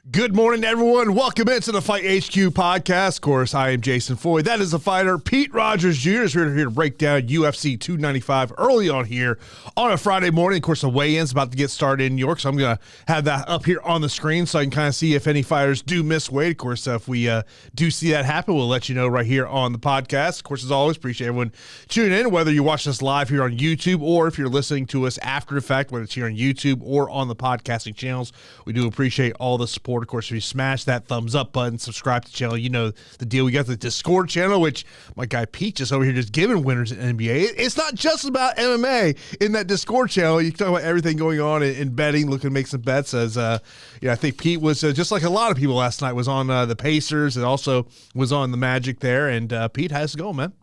Good morning, everyone. Welcome into the Fight HQ podcast. Of course, I am Jason Floyd. That is the fighter. Pete Rogers Jr. is here to break down UFC 295 early on here on a Friday morning. Of course, the weigh-in's about to get started in New York, so I'm going to have that up here on the screen so I can kind of see if any fighters do miss weight. Of course, if we do see that happen, we'll let you know right here on the podcast. Of course, as always, appreciate everyone tuning in, whether you watch us live here on YouTube or if you're listening to us after the fact, whether it's here on YouTube or on the podcasting channels. We do appreciate all the support. Of course, if you smash that thumbs up button, subscribe to the channel, you know the deal. We got the Discord channel, which my guy Pete just over here just giving winners in NBA. It's not just about MMA in that Discord channel. You can talk about everything going on in betting, looking to make some bets. As I think Pete was just like a lot of people last night, was on the Pacers and also was on the Magic there. And Pete, how's it going, man?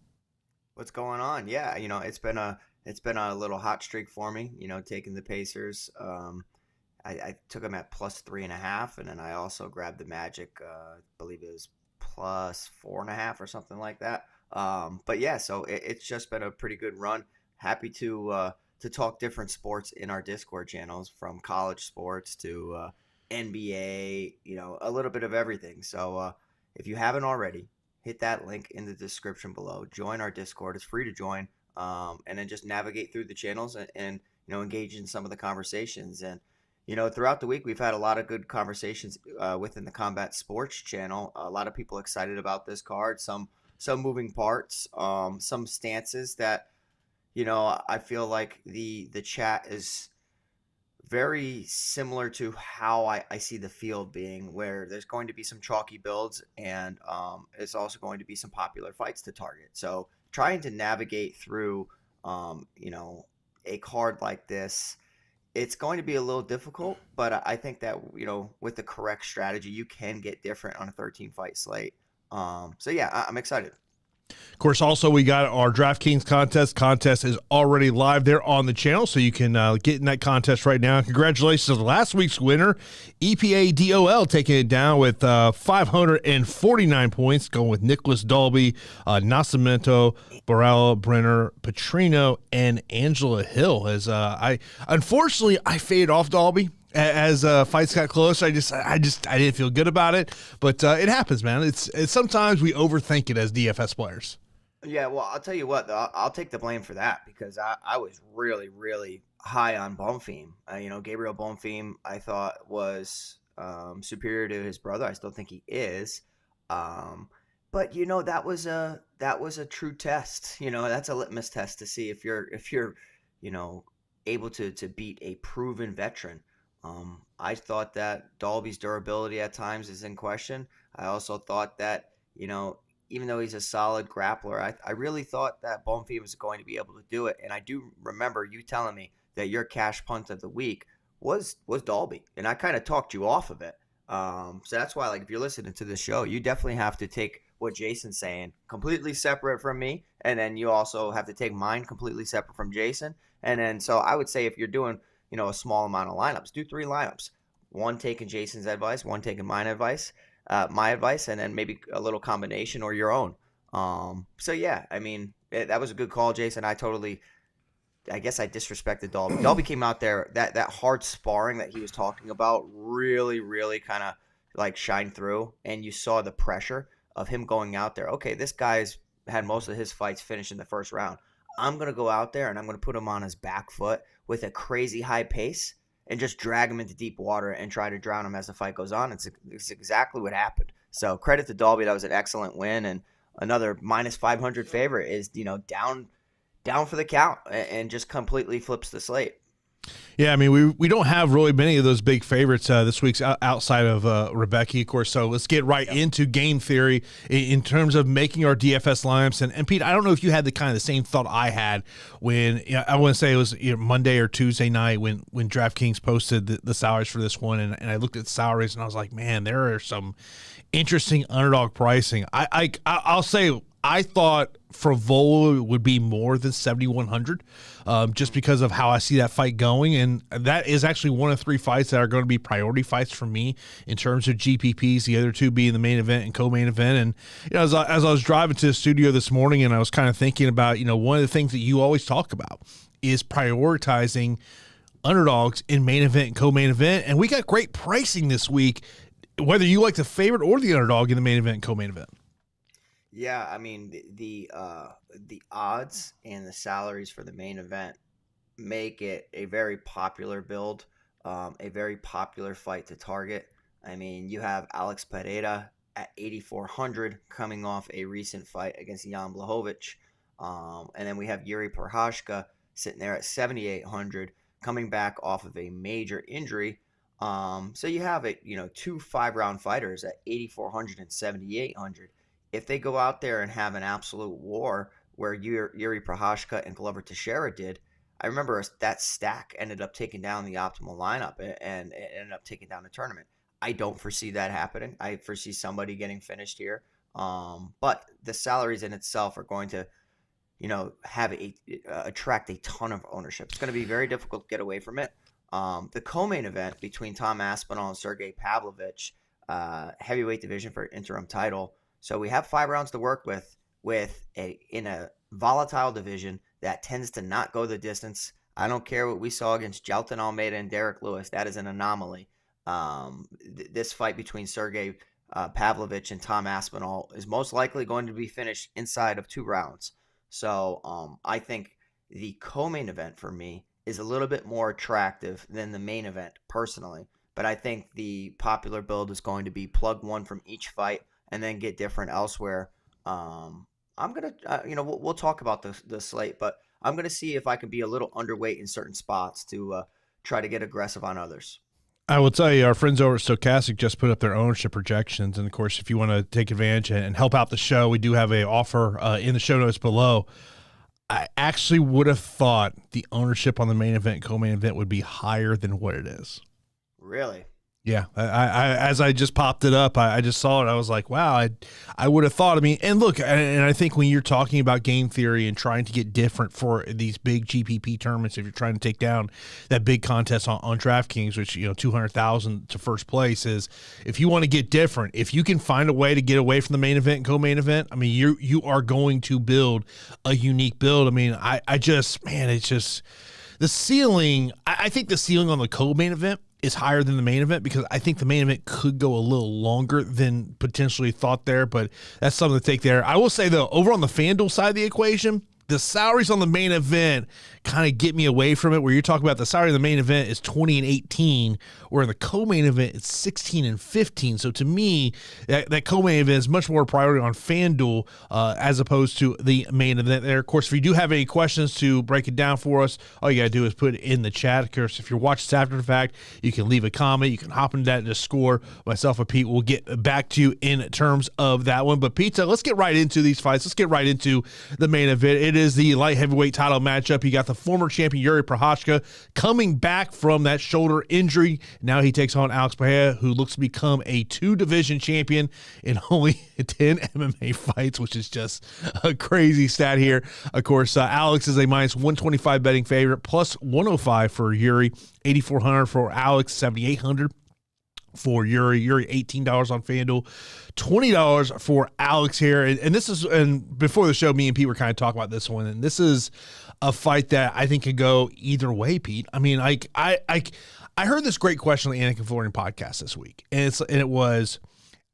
What's going on? Yeah, it's been a little hot streak for me. Taking the Pacers. I took them at plus 3.5, and then I also grabbed the Magic. I believe it was plus 4.5 or something like that. But yeah, so it's just been a pretty good run. Happy to talk different sports in our Discord channels, from college sports to NBA. A little bit of everything. So if you haven't already, hit that link in the description below. Join our Discord. It's free to join, and then just navigate through the channels and engage in some of the conversations. And throughout the week, we've had a lot of good conversations within the Combat Sports channel. A lot of people excited about this card, some moving parts, some stances that, I feel like the chat is very similar to how I see the field being, where there's going to be some chalky builds and it's also going to be some popular fights to target. So trying to navigate through, a card like this, it's going to be a little difficult, but I think that, with the correct strategy, you can get different on a 13-fight slate. So, yeah, I'm excited. Of course, also, we got our DraftKings contest. Contest is already live there on the channel, so you can get in that contest right now. Congratulations to last week's winner, EPA DOL, taking it down with 549 points, going with Nicholas Dalby, Nascimento, Barella, Brenner, Petrino, and Angela Hill. As unfortunately, I faded off Dalby as fights got close. I didn't feel good about it, but it happens, man. It's sometimes we overthink it as DFS players. Yeah, well, I'll tell you what, I'll take the blame for that, because I was really, really high on Bonfim. Gabriel Bonfim, I thought was superior to his brother. I still think he is. But that was a true test. That's a litmus test to see if you're able to beat a proven veteran. I thought that Dalby's durability at times is in question. I also thought that, even though he's a solid grappler, I really thought that Bonfim was going to be able to do it. And I do remember you telling me that your cash punt of the week was Dalby. And I kind of talked you off of it. So that's why, if you're listening to the show, you definitely have to take what Jason's saying completely separate from me. And then you also have to take mine completely separate from Jason. And then, so I would say if you're doing a small amount of lineups, do 3 lineups, one taking Jason's advice, one taking my advice, and then maybe a little combination or your own. So yeah, that was a good call, Jason. I guess I disrespected Dalby. Dalby came out there, that hard sparring that he was talking about really, really kind of shined through, and you saw the pressure of him going out there. Okay, this guy's had most of his fights finished in the first round. I'm going to go out there and I'm going to put him on his back foot with a crazy high pace and just drag him into deep water and try to drown him as the fight goes on. It's exactly what happened. So credit to Dalby. That was an excellent win. And another minus 500 favorite is, down for the count and just completely flips the slate. Yeah, we don't have really many of those big favorites this week's outside of Rebecki, of course. So let's get right into game theory in terms of making our DFS lineups. And Pete, I don't know if you had the same thought I had when I want to say it was Monday or Tuesday night when DraftKings posted the salaries for this one, and I looked at the salaries and I was like, man, there are some interesting underdog pricing. I'll say I thought Frevola would be more than 7,100 just because of how I see that fight going. And that is actually one of 3 fights that are going to be priority fights for me in terms of GPPs, the other 2 being the main event and co-main event. And as I was driving to the studio this morning and I was kind of thinking about, one of the things that you always talk about is prioritizing underdogs in main event and co-main event. And we got great pricing this week whether you like the favorite or the underdog in the main event and co-main event. Yeah, I mean the odds and the salaries for the main event make it a very popular build, a very popular fight to target. I mean, you have Alex Pereira at 8,400 coming off a recent fight against Jan Blachowicz. And then we have Jiri Prochazka sitting there at 7,800 coming back off of a major injury. So you have it, 2 5-round fighters at 8,400 and 7,800. If they go out there and have an absolute war where Jiri Prochazka and Glover Teixeira did, I remember that stack ended up taking down the optimal lineup and it ended up taking down the tournament. I don't foresee that happening. I foresee somebody getting finished here. But the salaries in itself are going to, attract a ton of ownership. It's going to be very difficult to get away from it. The co-main event between Tom Aspinall and Sergei Pavlovich, heavyweight division for interim title. So we have 5 rounds to work in a volatile division that tends to not go the distance. I don't care what we saw against Jailton Almeida and Derek Lewis. That is an anomaly. This fight between Sergei Pavlovich and Tom Aspinall is most likely going to be finished inside of 2 rounds. So I think the co-main event for me is a little bit more attractive than the main event personally. But I think the popular build is going to be plug one from each fight and then get different elsewhere. I'm going to, we'll talk about the slate, but I'm going to see if I can be a little underweight in certain spots to try to get aggressive on others. I will tell you, our friends over at Stochastic just put up their ownership projections. And, of course, if you want to take advantage and help out the show, we do have an offer in the show notes below. I actually would have thought the ownership on the main event, co-main event would be higher than what it is. Really? Yeah, I as I just popped it up, I just saw it. I was like, wow, I would have thought. I mean, and look, and I think when you're talking about game theory and trying to get different for these big GPP tournaments, if you're trying to take down that big contest on DraftKings, which, 200,000 to first place is, if you want to get different, if you can find a way to get away from the main event and co-main event, I mean, you are going to build a unique build. I mean, it's just the ceiling. I think the ceiling on the co-main event is higher than the main event because I think the main event could go a little longer than potentially thought there, but that's something to take there. I will say, though, over on the FanDuel side of the equation, the salaries on the main event kind of get me away from it, where you're talking about the salary of the main event is 20 and 18, where in the co-main event it's 16 and 15. So to me, that co-main event is much more priority on FanDuel as opposed to the main event there. Of course, if you do have any questions to break it down for us, all you got to do is put it in the chat. Of course, if you're watching this after the fact, you can leave a comment. You can hop into that and just score. Myself and Pete will get back to you in terms of that one. But Pete, let's get right into these fights. Let's get right into the main event. It is the light heavyweight title matchup. You got the former champion Jiri Prochazka coming back from that shoulder injury. Now he takes on Alex Pereira, who looks to become a 2-division champion in only 10 MMA fights, which is just a crazy stat here. Of course, Alex is a minus 125 betting favorite, plus 105 for Jiri, 8,400 for Alex, 7,800 for Jiri. $18 on FanDuel, $20 for Alex here. And this is, and before the show, me and Pete were kind of talking about this one, and this is a fight that I think could go either way, Pete. I mean, I heard this great question on the Anakin Florian podcast this week, and it was,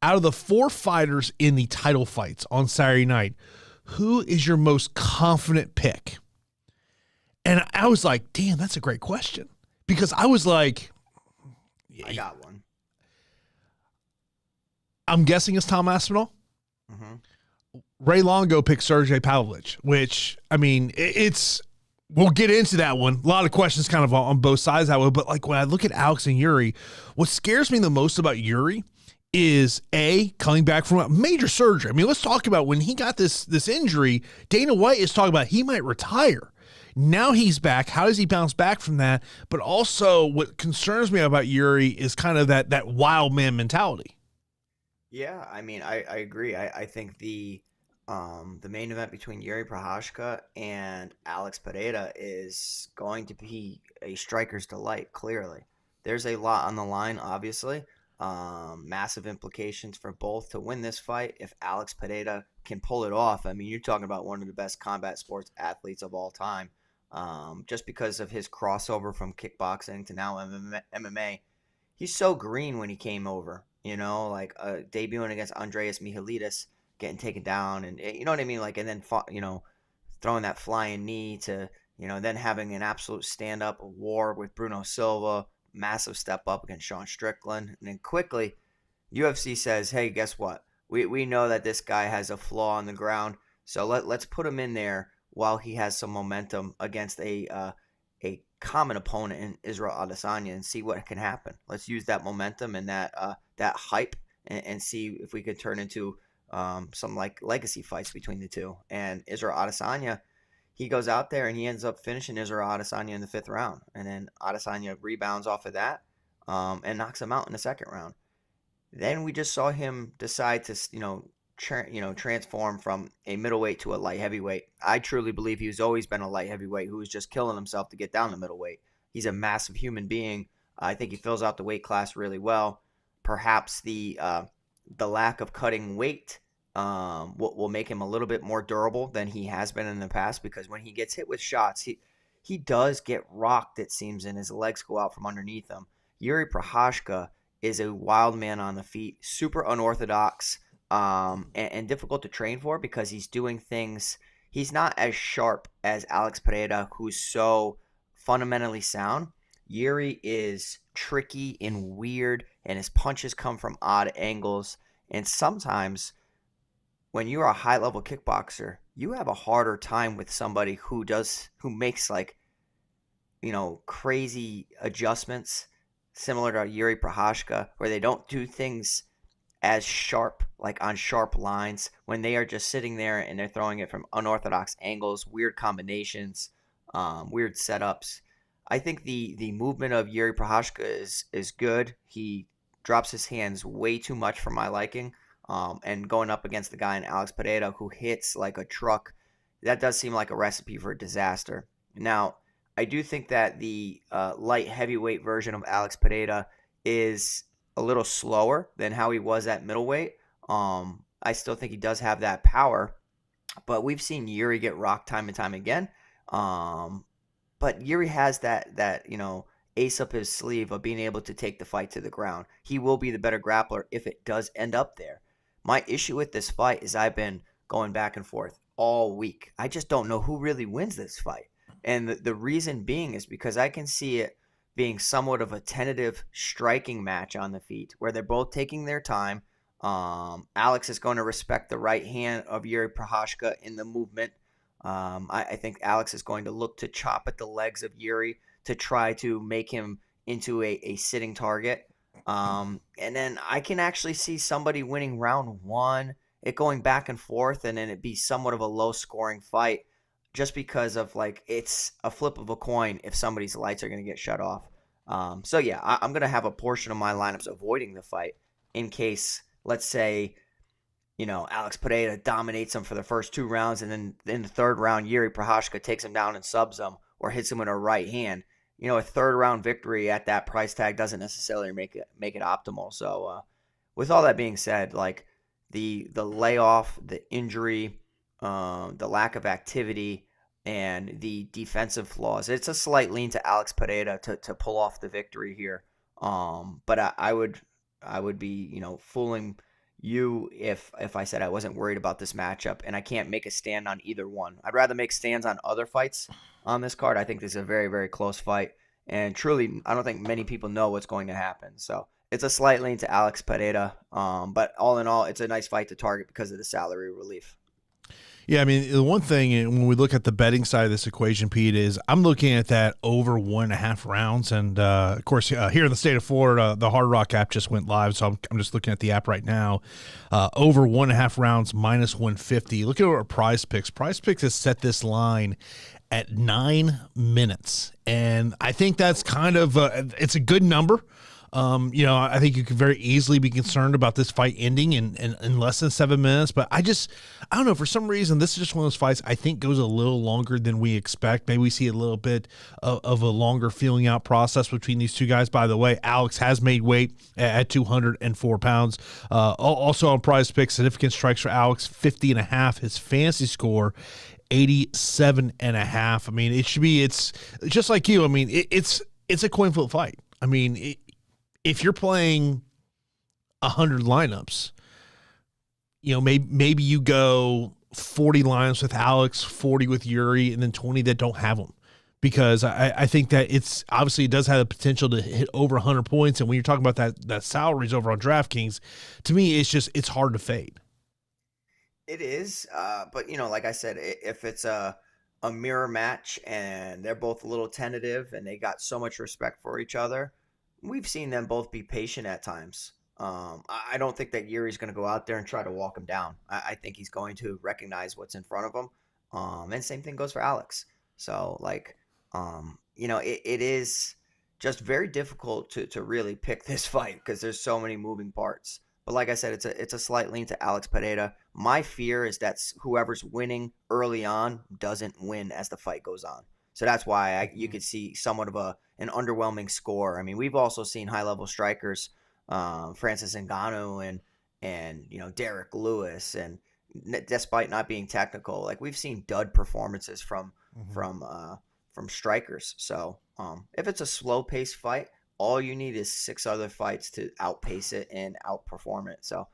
out of the 4 fighters in the title fights on Saturday night, who is your most confident pick? And I was like, damn, that's a great question. Because I was like, I got one. I'm guessing it's Tom Aspinall. Mm-hmm. Ray Longo picked Sergei Pavlovich, which, I mean, we'll get into that one. A lot of questions kind of on both sides that way. But like when I look at Alex and Jiri, what scares me the most about Jiri is coming back from a major surgery. I mean, let's talk about when he got this injury. Dana White is talking about he might retire. Now he's back. How does he bounce back from that? But also what concerns me about Jiri is kind of that wild man mentality. Yeah, I mean, I agree. I think the main event between Jiri Prochazka and Alex Pereira is going to be a striker's delight, clearly. There's a lot on the line, obviously. Massive implications for both to win this fight. If Alex Pereira can pull it off, I mean, you're talking about one of the best combat sports athletes of all time. Just because of his crossover from kickboxing to now MMA. He's so green when he came over. like debuting against Andreas Michailidis, getting taken down, and you know what I mean, like, and then throwing that flying knee to then having an absolute stand up war with Bruno Silva, massive step up against Sean Strickland, and then quickly UFC says, hey, guess what? We know that this guy has a flaw on the ground, so let's put him in there while he has some momentum against a common opponent in Israel Adesanya and see what can happen. Let's use that momentum and that hype and see if we could turn into some like legacy fights between the two. And Israel Adesanya, he goes out there and he ends up finishing Israel Adesanya in the 5th round, and then Adesanya rebounds off of that and knocks him out in the 2nd round. Then we just saw him decide to transform from a middleweight to a light heavyweight. I truly believe he's always been a light heavyweight who was just killing himself to get down to middleweight. He's a massive human being. I think he fills out the weight class really well. Perhaps the lack of cutting weight will make him a little bit more durable than he has been in the past, because when he gets hit with shots, he does get rocked, it seems, and his legs go out from underneath him. Jiri Prochazka is a wild man on the feet, super unorthodox, and difficult to train for because he's doing things. He's not as sharp as Alex Pereira, who's so fundamentally sound. Jiri is tricky and weird, and his punches come from odd angles. And sometimes when you're a high-level kickboxer, you have a harder time with somebody who makes crazy adjustments, similar to Jiri Prochazka, where they don't do things as sharp, like on sharp lines, when they are just sitting there and they're throwing it from unorthodox angles, weird combinations, weird setups. I think the movement of Jiri Prochazka is good. He drops his hands way too much for my liking, and going up against the guy in Alex Pereira who hits like a truck, that does seem like a recipe for disaster. Now, I do think that the light heavyweight version of Alex Pereira is a little slower than how he was at middleweight. I still think he does have that power, but we've seen Jiri get rocked time and time again. But Jiri has that ace up his sleeve of being able to take the fight to the ground. He will be the better grappler if it does end up there. My issue with this fight is I've been going back and forth all week. I just don't know who really wins this fight. And the reason being is because I can see it being somewhat of a tentative striking match on the feet where they're both taking their time. Alex is going to respect the right hand of Jiri Prochazka in the movement. I think Alex is going to look to chop at the legs of Jiri to try to make him into a sitting target. And then I can actually see somebody winning round 1, it going back and forth, and then it be somewhat of a low-scoring fight, just because of it's a flip of a coin if somebody's lights are going to get shut off. So yeah, I'm going to have a portion of my lineups avoiding the fight in case, let's say, Alex Pereira dominates him for the first 2 rounds, and then in the 3rd round, Jiri Prochazka takes him down and subs him or hits him with a right hand. A 3rd round victory at that price tag doesn't necessarily make it optimal. So with all that being said, the layoff, the injury, the lack of activity, and the defensive flaws, it's a slight lean to Alex Pereira to pull off the victory here. But I would be fooling you if I said I wasn't worried about this matchup, and I can't make a stand on either one. I'd rather make stands on other fights on this card. I think this is a very, very close fight, and truly, I don't think many people know what's going to happen. So it's a slight lean to Alex Pereira, but all in all, it's a nice fight to target because of the salary relief. Yeah, I mean, the one thing when we look at the betting side of this equation, Pete, is I'm looking at that over 1.5 rounds. And, of course, here in the state of Florida, the Hard Rock app just went live, so I'm just looking at the app right now. Over 1.5 rounds, minus 150. Look at our PrizePicks. PrizePicks has set this line at 9 minutes. And I think that's kind of it's a good number. I think you could very easily be concerned about this fight ending in less than 7 minutes. But I don't know. For some reason, this is just one of those fights I think goes a little longer than we expect. Maybe we see a little bit of a longer feeling out process between these two guys. By the way, Alex has made weight at 204 pounds. Also on PrizePicks, significant strikes for Alex, 50.5. His fantasy score, 87.5. I mean, it's just like you. I mean, it's a coin flip fight. I mean, if you're playing 100 lineups, maybe you go 40 lineups with Alex, 40 with Jiri, and then 20 that don't have them. Because I think that it's obviously it does have the potential to hit over 100 points. And when you're talking about that salaries over on DraftKings, to me, it's hard to fade. It is. But, like I said, if it's a mirror match and they're both a little tentative and they got so much respect for each other, we've seen them both be patient at times. I don't think that Jiri's going to go out there and try to walk him down. I think he's going to recognize what's in front of him. And same thing goes for Alex. So, it is just very difficult to really pick this fight because there's so many moving parts. But like I said, it's a slight lean to Alex Pereira. My fear is that whoever's winning early on doesn't win as the fight goes on. So that's why you could see somewhat of an underwhelming score. I mean, we've also seen high-level strikers, Francis Ngannou and Derek Lewis, and despite not being technical, like we've seen dud performances from strikers. So if it's a slow-paced fight, all you need is 6 other fights to outpace it and outperform it. So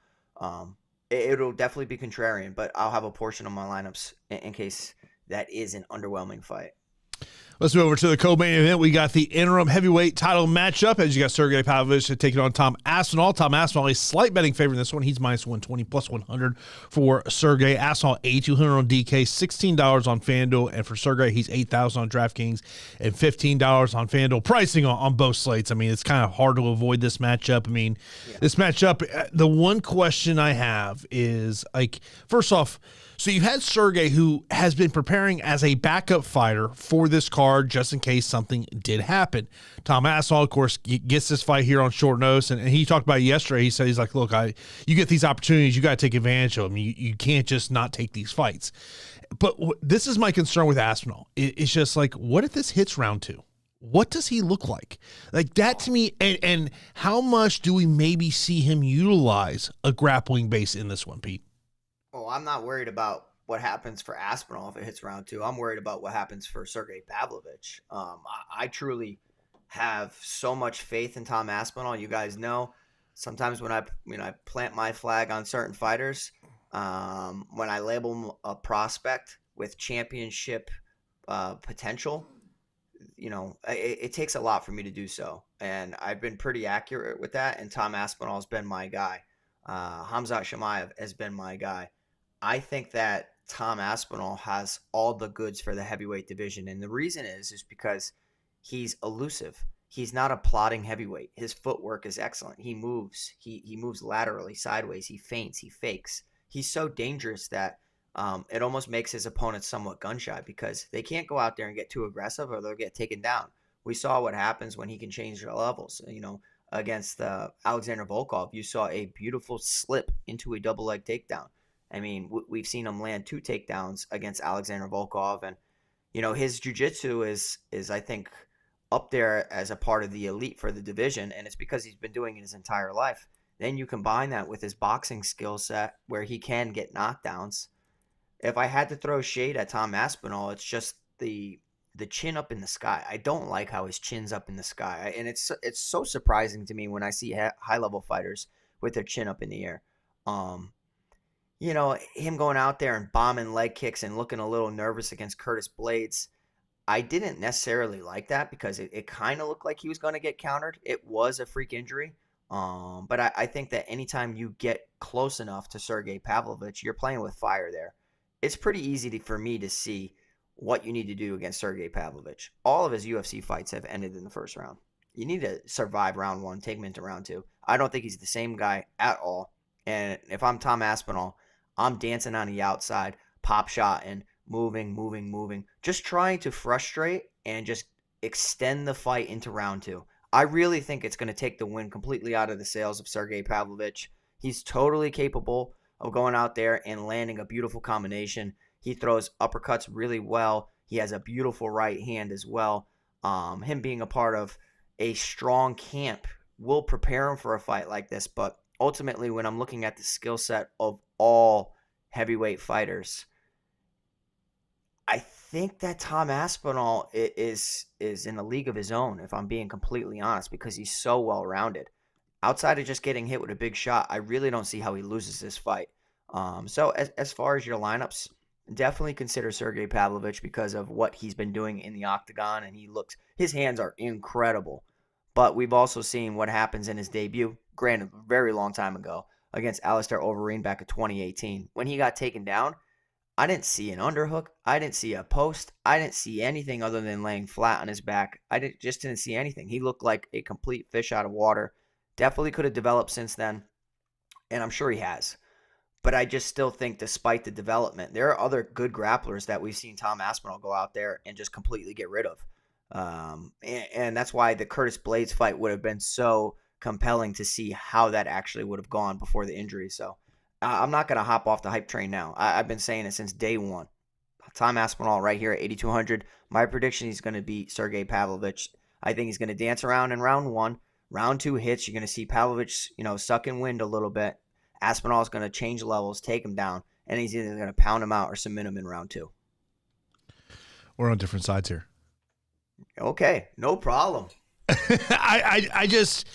it'll definitely be contrarian, but I'll have a portion of my lineups in case that is an underwhelming fight. Let's move over to the co-main event. We got the interim heavyweight title matchup as you got Sergei Pavlovich taking on Tom Aspinall. Tom Aspinall, a slight betting favorite in this one. He's minus 120, plus 100 for Sergei. Aspinall, $8,200 on DK, $16 on FanDuel. And for Sergei, he's $8,000 on DraftKings and $15 on FanDuel. Pricing on both slates. I mean, it's kind of hard to avoid this matchup. I mean, This matchup, the one question I have is, first off, so you had Sergei, who has been preparing as a backup fighter for this card just in case something did happen. Tom Aspinall, of course, gets this fight here on short notice, and he talked about it yesterday. He said, he's like, look, you get these opportunities, you got to take advantage of them. You can't just not take these fights. But this is my concern with Aspinall. It's just like, what if this hits round 2? What does he look like? Like that to me, and how much do we maybe see him utilize a grappling base in this one, Pete? Oh, I'm not worried about what happens for Aspinall if it hits round 2. I'm worried about what happens for Sergei Pavlovich. I truly have so much faith in Tom Aspinall. You guys know, sometimes when I plant my flag on certain fighters, when I label a prospect with championship potential, it takes a lot for me to do so. And I've been pretty accurate with that. And Tom Aspinall has been my guy. Khamzat Chimaev has been my guy. I think that Tom Aspinall has all the goods for the heavyweight division. And the reason is because he's elusive. He's not a plodding heavyweight. His footwork is excellent. He moves. He moves laterally, sideways. He feints. He fakes. He's so dangerous that it almost makes his opponents somewhat gun-shy because they can't go out there and get too aggressive or they'll get taken down. We saw what happens when he can change the levels. Against Alexander Volkov, you saw a beautiful slip into a double leg takedown. I mean, we've seen him land 2 takedowns against Alexander Volkov, and his jiu-jitsu is I think up there as a part of the elite for the division, and it's because he's been doing it his entire life. Then you combine that with his boxing skill set where he can get knockdowns. If I had to throw shade at Tom Aspinall, it's just the chin up in the sky. I don't like how his chin's up in the sky, and it's so surprising to me when I see high-level fighters with their chin up in the air. Him going out there and bombing leg kicks and looking a little nervous against Curtis Blades, I didn't necessarily like that because it kind of looked like he was going to get countered. It was a freak injury. But I think that anytime you get close enough to Sergei Pavlovich, you're playing with fire there. It's pretty easy for me to see what you need to do against Sergei Pavlovich. All of his UFC fights have ended in the first round. You need to survive round 1, take him into round 2. I don't think he's the same guy at all. And if I'm Tom Aspinall, I'm dancing on the outside, pop shot and moving, just trying to frustrate and just extend the fight into round 2. I really think it's going to take the win completely out of the sails of Sergei Pavlovich. He's totally capable of going out there and landing a beautiful combination. He throws uppercuts really well. He has a beautiful right hand as well. Him being a part of a strong camp will prepare him for a fight like this, but ultimately, when I'm looking at the skill set of all heavyweight fighters, I think that Tom Aspinall is in a league of his own, if I'm being completely honest, because he's so well-rounded. outside of just getting hit with a big shot, I really don't see how he loses this fight. So as far as your lineups, definitely consider Sergei Pavlovich because of what he's been doing in the octagon, and his hands are incredible. But we've also seen what happens in his debut, granted, a very long time ago, against Alistair Overeem back in 2018. When he got taken down, I didn't see an underhook. I didn't see a post. I didn't see anything other than laying flat on his back. Just didn't see anything. He looked like a complete fish out of water. Definitely could have developed since then, and I'm sure he has. But I just still think, despite the development, there are other good grapplers that we've seen Tom Aspinall go out there and just completely get rid of. And that's why the Curtis Blades fight would have been so compelling to see how that actually would have gone before the injury. So I'm not going to hop off the hype train now. I've been saying it since day one. Tom Aspinall right here at 8,200. My prediction, he's going to beat Sergei Pavlovich. I think he's going to dance around in round one. Round two hits, you're going to see Pavlovich, sucking wind a little bit. Aspinall is going to change levels, take him down, and he's either going to pound him out or submit him in round two. We're on different sides here. Okay, no problem. I just,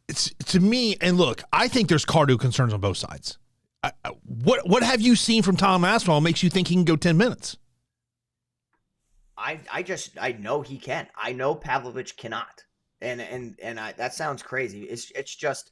it's to me, and look, I think there's cardio concerns on both sides. What have you seen from Tom Aspinall makes you think he can go 10 minutes? I know he can. I know Pavlovich cannot. And that sounds crazy. It's just,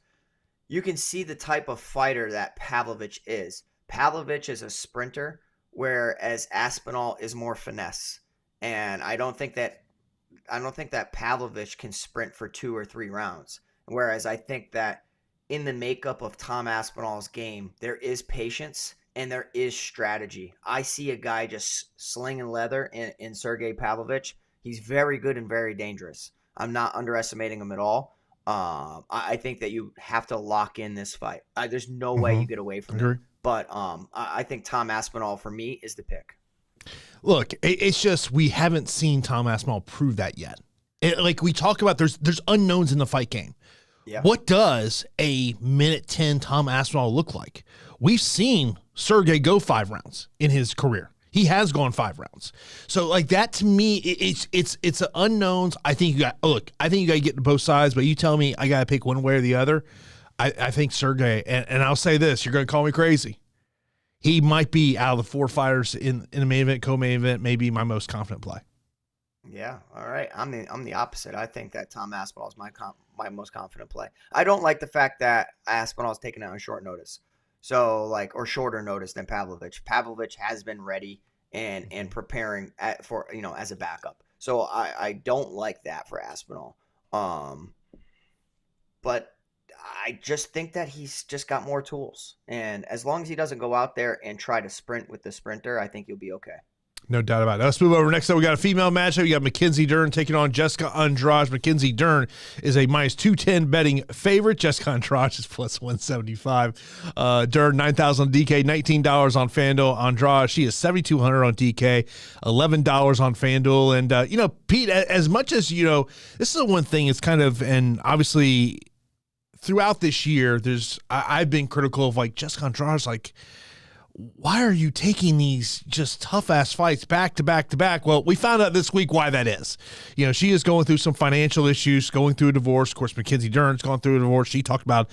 you can see the type of fighter that Pavlovich is. Pavlovich is a sprinter, whereas Aspinall is more finesse. And I don't think that Pavlovich can sprint for 2 or 3 rounds. Whereas I think that in the makeup of Tom Aspinall's game, there is patience and there is strategy. I see a guy just slinging leather in Sergei Pavlovich. He's very good and very dangerous. I'm not underestimating him at all. I think that you have to lock in this fight. There's no way you get away from it. But I think Tom Aspinall, for me, is the pick. Look, it's just we haven't seen Tom Aspinall prove that yet. Like we talk about, there's unknowns in the fight game. Yeah. What does a minute 10 Tom Aspinall look like? We've seen Sergei go 5 rounds in his career. He has gone 5 rounds. So like that to me, it's an unknowns. I think you got to get to both sides, but you tell me I got to pick one way or the other. I think Sergei, and I'll say this, you're going to call me crazy. He might be out of the 4 fighters in the main event, co-main event, maybe my most confident play. Yeah, all right. I'm the opposite. I think that Tom Aspinall is my most confident play. I don't like the fact that Aspinall is taken out on short notice. So or shorter notice than Pavlovich. Pavlovich has been ready and preparing for as a backup. So I don't like that for Aspinall. But I just think that he's just got more tools. And as long as he doesn't go out there and try to sprint with the sprinter, I think he'll be okay. No doubt about it. Let's move over. Next up, we got a female matchup. We got Mackenzie Dern taking on Jessica Andrade. Mackenzie Dern is a minus 210 betting favorite. Jessica Andrade is plus 175. Dern, $9,000 on DK, $19 on FanDuel. Andrade, she is $7,200 on DK, $11 on FanDuel. And, Pete, as much as, this is the one thing, it's kind of, and obviously throughout this year, I've been critical of Jessica Andrade, why are you taking these just tough-ass fights back to back to back? Well, we found out this week why that is. She is going through some financial issues, going through a divorce. Of course, Mackenzie Dern's gone through a divorce. She talked about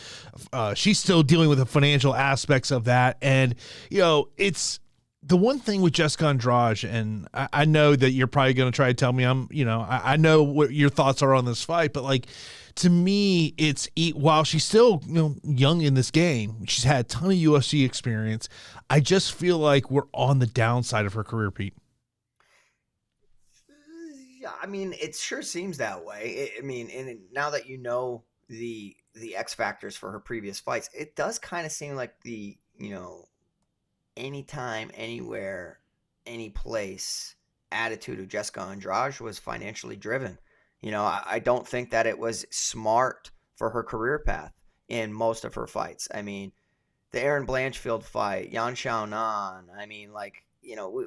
she's still dealing with the financial aspects of that. And, it's the one thing with Jessica Andrade, and I know that you're probably going to try to tell me I know what your thoughts are on this fight, but to me, while she's still young in this game, she's had a ton of UFC experience. I just feel like we're on the downside of her career, Pete. Yeah, it sure seems that way. And now that you know the X factors for her previous fights, it does kind of seem like the anytime, anywhere, any place attitude of Jessica Andrade was financially driven. I don't think that it was smart for her career path in most of her fights. The Aaron Blanchfield fight, Yan Xiaonan,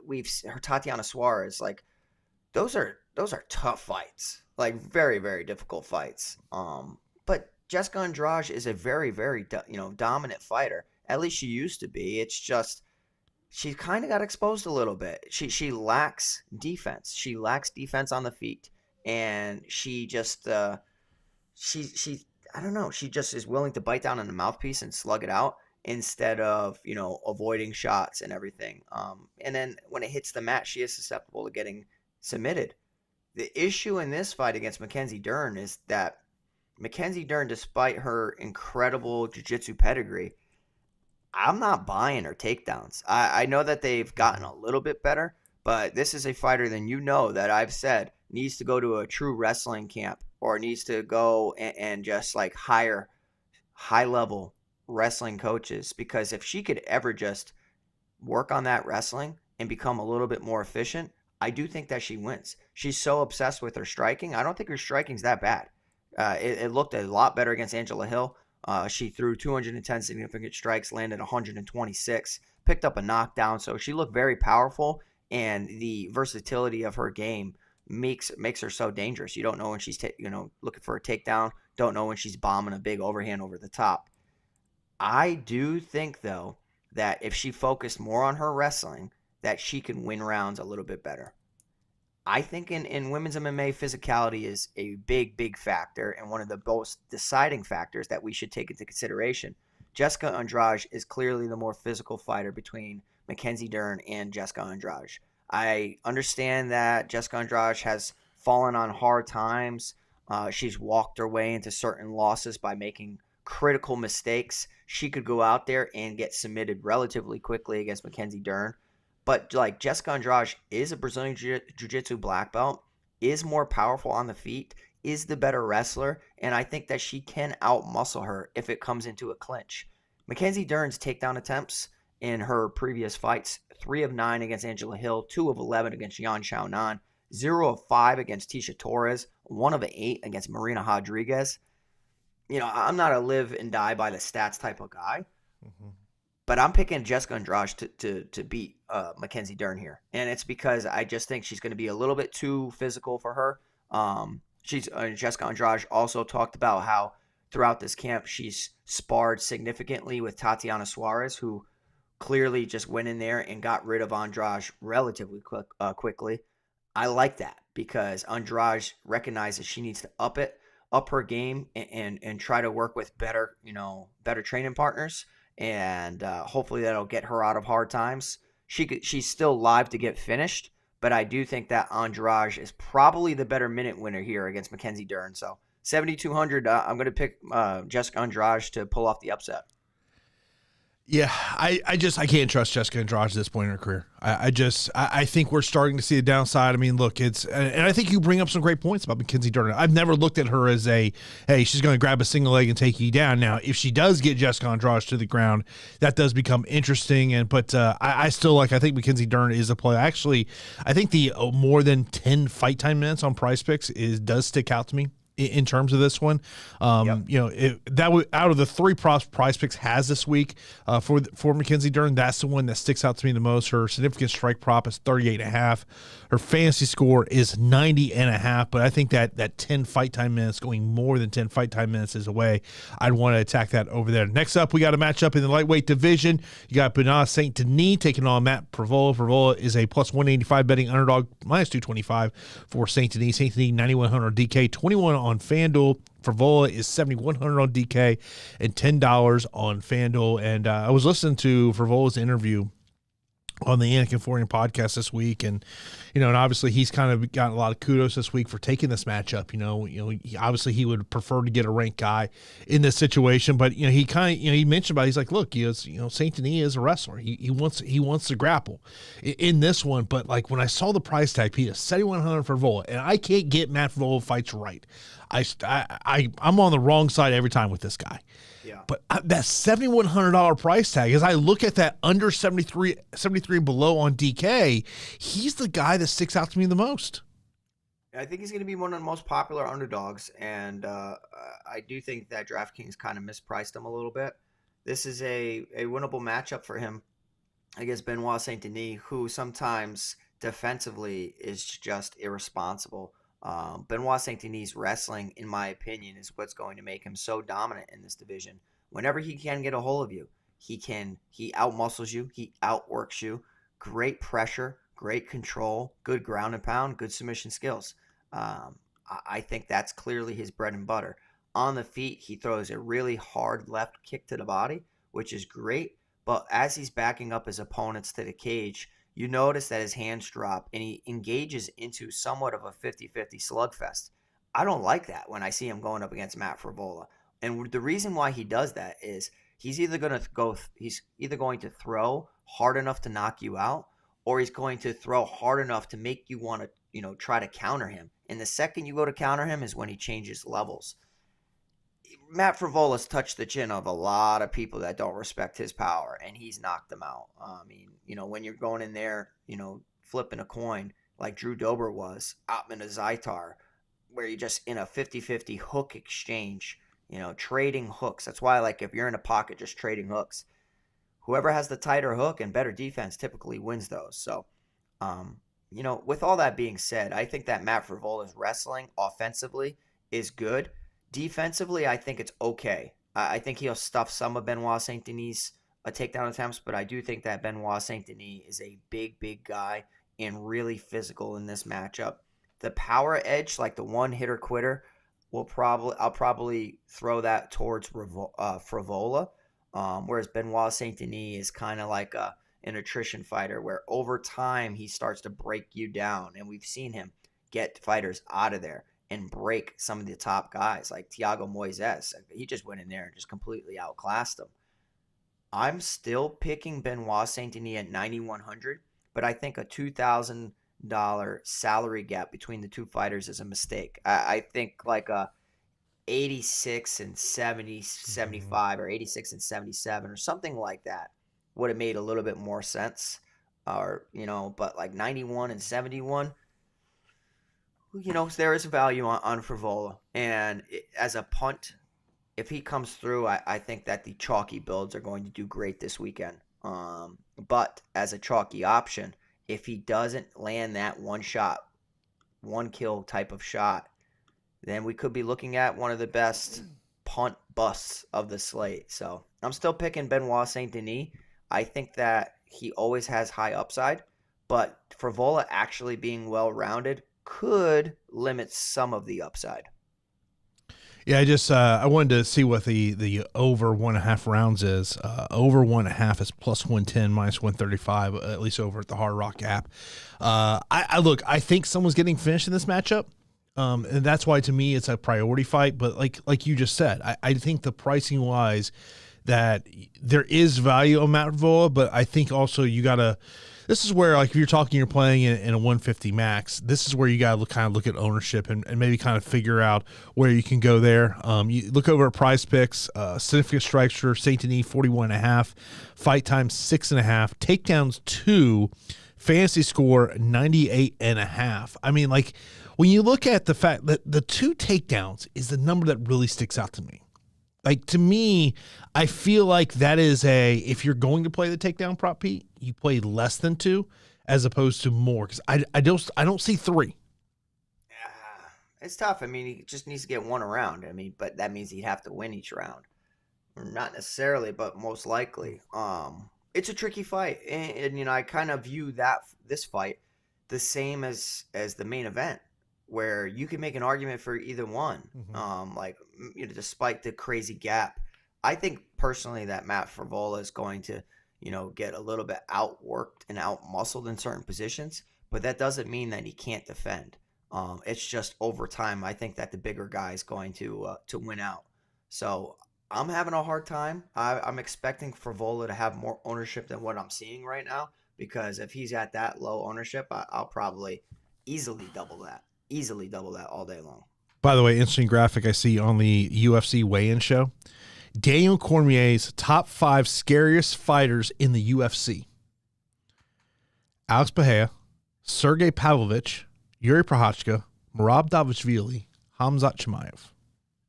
we've her Tatiana Suarez, those are tough fights, very, very difficult fights. But Jessica Andrade is a very, very, dominant fighter. At least she used to be. It's just she kind of got exposed a little bit. She lacks defense. She lacks defense on the feet. And she just, I don't know. She just is willing to bite down on the mouthpiece and slug it out instead of, avoiding shots and everything. And then when it hits the mat, she is susceptible to getting submitted. The issue in this fight against Mackenzie Dern is that Mackenzie Dern, despite her incredible jiu-jitsu pedigree, I'm not buying her takedowns. I know that they've gotten a little bit better, but this is a fighter that I've said needs to go to a true wrestling camp or needs to go and just like hire high-level wrestling coaches, because if she could ever just work on that wrestling and become a little bit more efficient, I do think that she wins. She's so obsessed with her striking. I don't think her striking's that bad. It looked a lot better against Angela Hill. She threw 210 significant strikes, landed 126, picked up a knockdown. So she looked very powerful, and the versatility of her game makes her so dangerous. You don't know when she's looking for a takedown. Don't know when she's bombing a big overhand over the top. I do think, though, that if she focused more on her wrestling, that she can win rounds a little bit better. I think in women's MMA, physicality is a big, big factor and one of the most deciding factors that we should take into consideration. Jessica Andrade is clearly the more physical fighter between Mackenzie Dern and Jessica Andrade. I understand that Jessica Andrade has fallen on hard times. She's walked her way into certain losses by making critical mistakes. She could go out there and get submitted relatively quickly against Mackenzie Dern. But like Jessica Andrade is a Brazilian Jiu-Jitsu black belt, is more powerful on the feet, is the better wrestler, and I think that she can out-muscle her if it comes into a clinch. Mackenzie Dern's takedown attempts in her previous fights, 3 of 9 against Angela Hill, 2 of 11 against Yan Xiaonan, 0 of 5 against Tisha Torres, 1 of 8 against Marina Rodriguez. I'm not a live and die by the stats type of guy. Mm-hmm. But I'm picking Jessica Andrade to beat Mackenzie Dern here. And it's because I just think she's going to be a little bit too physical for her. Jessica Andrade also talked about how throughout this camp she's sparred significantly with Tatiana Suarez, who clearly just went in there and got rid of Andrade relatively quickly. I like that because Andrade recognizes she needs to up her game and try to work with better training partners. And hopefully that'll get her out of hard times. She's still live to get finished, but I do think that Andrade is probably the better minute winner here against Mackenzie Dern. So 7,200, I'm going to pick Jessica Andrade to pull off the upset. Yeah, I can't trust Jessica Andrade at this point in her career. I think we're starting to see a downside. I mean, look, and I think you bring up some great points about Mackenzie Dern. I've never looked at her as hey, she's going to grab a single leg and take you down. Now, if she does get Jessica Andrade to the ground, that does become interesting. But I still I think Mackenzie Dern is a play. Actually, I think the more than 10 fight time minutes on PrizePicks does stick out to me in terms of this one. Yep. Out of the 3 props PrizePicks has this week for Mackenzie Dern, that's the one that sticks out to me the most. Her significant strike prop is 38.5. Her fantasy score is 90.5. But I think that 10 fight time minutes, going more than 10 fight time minutes, is a way I'd want to attack that over there. Next up, we got a matchup in the lightweight division. You got Benoit Saint Denis taking on Matt Frevola. Frevola is a plus 185 betting underdog, minus 225 for Saint Denis. Saint Denis 9,100 DK, 21 on FanDuel. Frevola is 7,100 on DK and $10 on FanDuel. And I was listening to Frevola's interview on the Anakin Forian podcast this week, and and obviously he's kind of gotten a lot of kudos this week for taking this matchup. Obviously he would prefer to get a ranked guy in this situation, but he kind of he mentioned about it. He's like, look, Saint Denis is a wrestler. He wants to grapple in this one, but like when I saw the price tag, Peter, 7,100 for Frevola, and I can't get Matt Frevola fights right. I'm on the wrong side every time with this guy. Yeah. But that $7,100 price tag, as I look at that under 73 below on DK, he's the guy that sticks out to me the most. I think he's going to be one of the most popular underdogs, and I do think that DraftKings kind of mispriced him a little bit. This is a winnable matchup for him against Benoit Saint Denis, who sometimes defensively is just irresponsible. Benoit Saint Denis' wrestling, in my opinion, is what's going to make him so dominant in this division. Whenever he can get a hold of you, he outmuscles you, he outworks you. Great pressure, great control, good ground and pound, good submission skills. I think that's clearly his bread and butter. On the feet, he throws a really hard left kick to the body, which is great. But as he's backing up his opponents to the cage, you notice that his hands drop and he engages into somewhat of a 50-50 slugfest. I don't like that when I see him going up against Matt Frevola. And the reason why he does that is he's either going to throw hard enough to knock you out, or he's going to throw hard enough to make you want to, try to counter him. And the second you go to counter him is when he changes levels. Matt Frevola's touched the chin of a lot of people that don't respect his power, and he's knocked them out. I mean, when you're going in there, flipping a coin like Drew Dober was, Otman Zaitar, where you're just in a 50-50 hook exchange, trading hooks. That's why, like, if you're in a pocket just trading hooks, whoever has the tighter hook and better defense typically wins those. So, with all that being said, I think that Matt Frevola's wrestling offensively is good. Defensively, I think it's okay. I think he'll stuff some of Benoit Saint Denis' takedown attempts, but I do think that Benoit Saint Denis is a big, big guy and really physical in this matchup. The power edge, like the one hitter quitter, I'll probably throw that towards Frevola, whereas Benoit Saint Denis is kind of like an attrition fighter where over time he starts to break you down, and we've seen him get fighters out of there and break some of the top guys like Thiago Moises. He just went in there and just completely outclassed them. I'm still picking Benoit Saint Denis at 9,100, but I think a $2,000 salary gap between the two fighters is a mistake. I think like a 86 and 70, 75 or 86 and 77 or something like that would have made a little bit more sense. But like 91 and 71, there is value on Frevola. And as a punt, if he comes through, I think that the chalky builds are going to do great this weekend. But as a chalky option, if he doesn't land that one shot, one kill type of shot, then we could be looking at one of the best punt busts of the slate. So I'm still picking Benoit Saint Denis. I think that he always has high upside, but Frevola actually being well-rounded could limit some of the upside. Yeah, I wanted to see what the over 1.5 rounds is. Over 1.5 is plus 110, minus 135, at least over at the Hard Rock app. I think someone's getting finished in this matchup. And that's why to me it's a priority fight. But like you just said, I think the pricing wise that there is value on Matt Frevola, but I think also you gotta. This is where, like, if you're playing in a 150 max, this is where you got to kind of look at ownership and maybe kind of figure out where you can go there. You look over at PrizePicks, significant strikes for Saint Denis, 41.5, fight time 6.5, takedowns 2, fantasy score 98.5. I mean, like, when you look at the fact that the 2 takedowns is the number that really sticks out to me. Like, to me, I feel like that is if you're going to play the takedown prop, Pete, you play less than 2 as opposed to more, because I don't see 3. It's tough. I mean, he just needs to get one around. I mean, but that means he'd have to win each round. Not necessarily, but most likely. It's a tricky fight, and I kind of view this fight the same as the main event, where you can make an argument for either one. Despite the crazy gap, I think personally that Matt Frevola is going to, get a little bit outworked and outmuscled in certain positions, but that doesn't mean that he can't defend. It's just over time, I think that the bigger guy is going to win out. So I'm having a hard time. I'm expecting Frevola to have more ownership than what I'm seeing right now, because if he's at that low ownership, I'll probably easily double that all day long. By the way, interesting graphic I see on the UFC weigh-in show. Daniel Cormier's top 5 scariest fighters in the UFC. Alex Pereira, Sergei Pavlovich, Yuri Prochazka, Merab Dvalishvili, Khamzat Chimaev.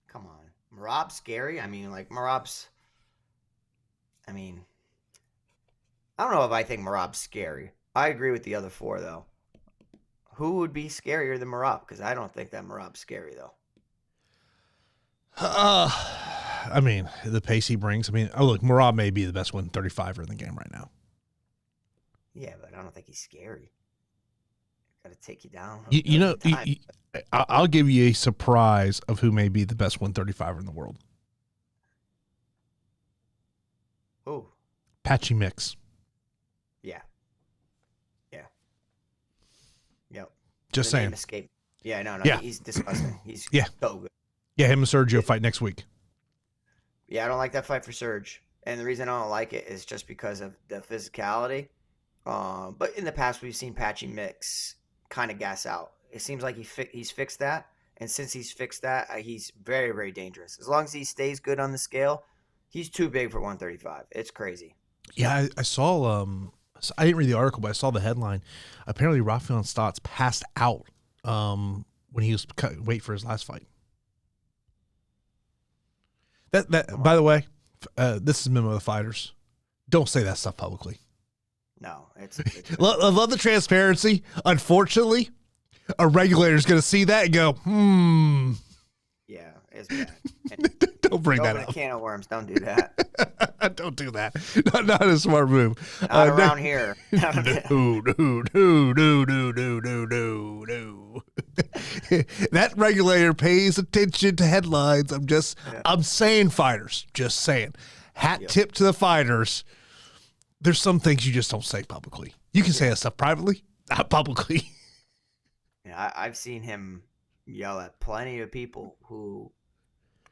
Come on. Merab's scary? I mean, I don't know if I think Merab's scary. I agree with the other 4, though. Who would be scarier than Merab? Because I don't think that Merab's scary, though. The pace he brings. Look, Merab may be the best 135er in the game right now. Yeah, but I don't think he's scary. Got to take you down. I'll give you a surprise of who may be the best 135er in the world. Who? Patchy Mix. Yeah. Yep. Just saying. Escape. Yeah, no. Yeah. He's disgusting. He's so good. Yeah, him and Sergio fight next week. Yeah, I don't like that fight for Serge. And the reason I don't like it is just because of the physicality. But in the past, we've seen Patchy Mix kind of gas out. It seems like he's fixed that. And since he's fixed that, he's very, very dangerous. As long as he stays good on the scale, he's too big for 135. It's crazy. Yeah, I saw I didn't read the article, but I saw the headline. Apparently, Rafael Stotts passed out when he was wait for his last fight. That by the way, this is memo of the fighters. Don't say that stuff publicly. No, it's I love the transparency. Unfortunately, a regulator is going to see that and go, Yeah, it's bad. Don't bring that up. A can of worms. Don't do that. Don't do that. Not a smart move. Not around here. No. That regulator pays attention to headlines. I'm saying fighters. Just saying. Hat tip to the fighters. There's some things you just don't say publicly. You can say that stuff privately, not publicly. Yeah, I've seen him yell at plenty of people who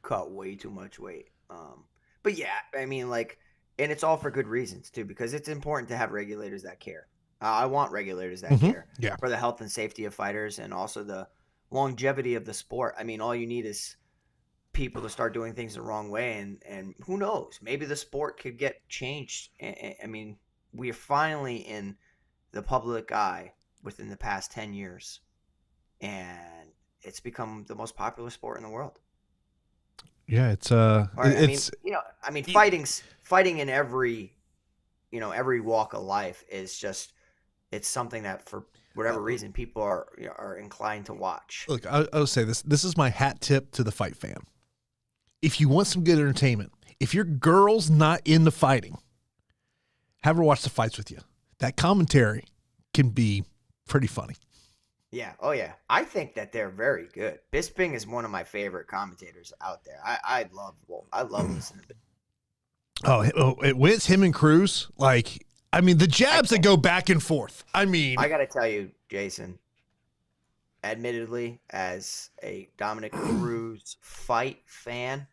cut way too much weight. But yeah, I mean, like, and it's all for good reasons too, because it's important to have regulators that care. I want regulators that care for the health and safety of fighters and also the longevity of the sport. I mean, all you need is people to start doing things the wrong way, and who knows, maybe the sport could get changed. I mean, we are finally in the public eye within the past 10 years, and it's become the most popular sport in the world. Yeah, it's fighting in every walk of life is just, it's something that for whatever reason people are inclined to watch. Look, I'll say this. This is my hat tip to the fight fan. If you want some good entertainment, if your girl's not into fighting, have her watch the fights with you. That commentary can be pretty funny. Yeah. Oh, yeah. I think that they're very good. Bisping is one of my favorite commentators out there. I love listening to him. Oh, when it's him and Cruz, like, I mean, the jabs that go back and forth. I mean, I got to tell you, Jason, admittedly, as a Dominic Cruz fight fan,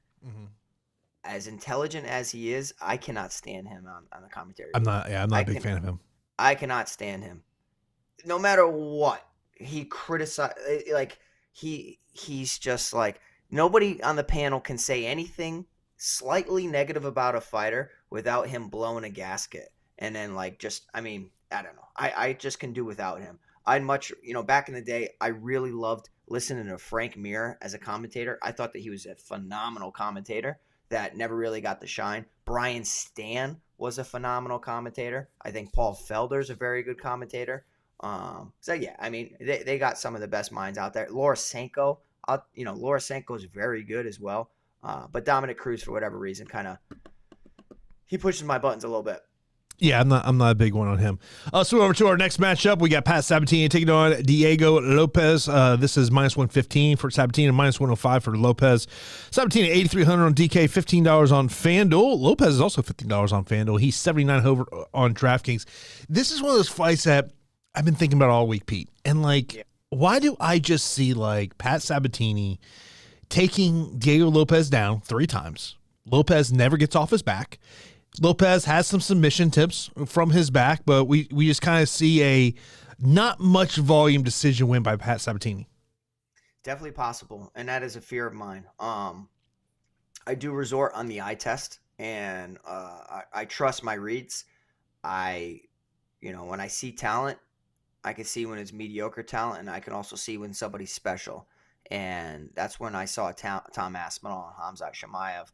as intelligent as he is, I cannot stand him on the commentary. I'm not a big fan of him. I cannot stand him. No matter what, he criticized, like, he's just like, nobody on the panel can say anything slightly negative about a fighter without him blowing a gasket. And then, like, just, I mean, I don't know. I just can do without him. I'd much, back in the day, I really loved listening to Frank Mir as a commentator. I thought that he was a phenomenal commentator that never really got the shine. Brian Stan was a phenomenal commentator. I think Paul Felder's a very good commentator. So yeah, I mean, they got some of the best minds out there. Laura Sanko, Laura Sanko is very good as well. But Dominic Cruz, for whatever reason, he pushes my buttons a little bit. Yeah, I'm not a big one on him. So over to our next matchup, we got Pat Sabatini taking on Diego Lopes. This is -115 for Sabatini and -105 for Lopes. Sabatini 8,300 on DK, $15 on FanDuel. Lopes is also $15 on FanDuel. He's 79 over on DraftKings. This is one of those fights that I've been thinking about all week, Pete. And why do I just see Pat Sabatini taking Diego Lopes down 3 times? Lopes never gets off his back. Lopes has some submission tips from his back, but we just kind of see a not much volume decision win by Pat Sabatini. Definitely possible, and that is a fear of mine. I do resort on the eye test, and I trust my reads. When I see talent, I can see when it's mediocre talent, and I can also see when somebody's special. And that's when I saw Tom Aspinall and Khamzat Chimaev.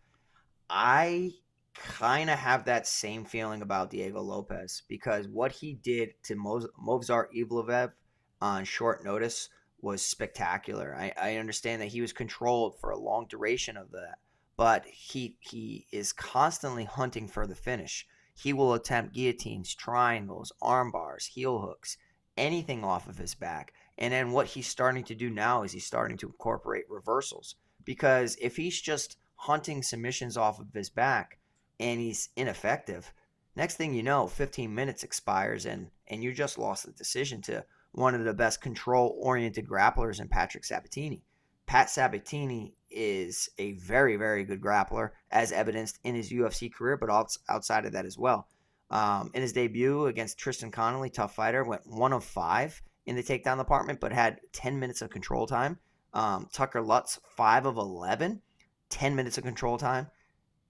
I kind of have that same feeling about Diego Lopes, because what he did to Movsar Evloev on short notice was spectacular. I understand that he was controlled for a long duration of that, but he is constantly hunting for the finish. He will attempt guillotines, triangles, arm bars, heel hooks, anything off of his back. And then what he's starting to do now is he's starting to incorporate reversals. Because if he's just hunting submissions off of his back and he's ineffective, next thing you know, 15 minutes expires and you just lost the decision to one of the best control-oriented grapplers in Patrick Sabatini. Pat Sabatini is a very, very good grappler, as evidenced in his UFC career, but outside of that as well. In his debut against Tristan Connolly, tough fighter, went 1 of 5 in the takedown department, but had 10 minutes of control time. Tucker Lutz, 5 of 11, 10 minutes of control time.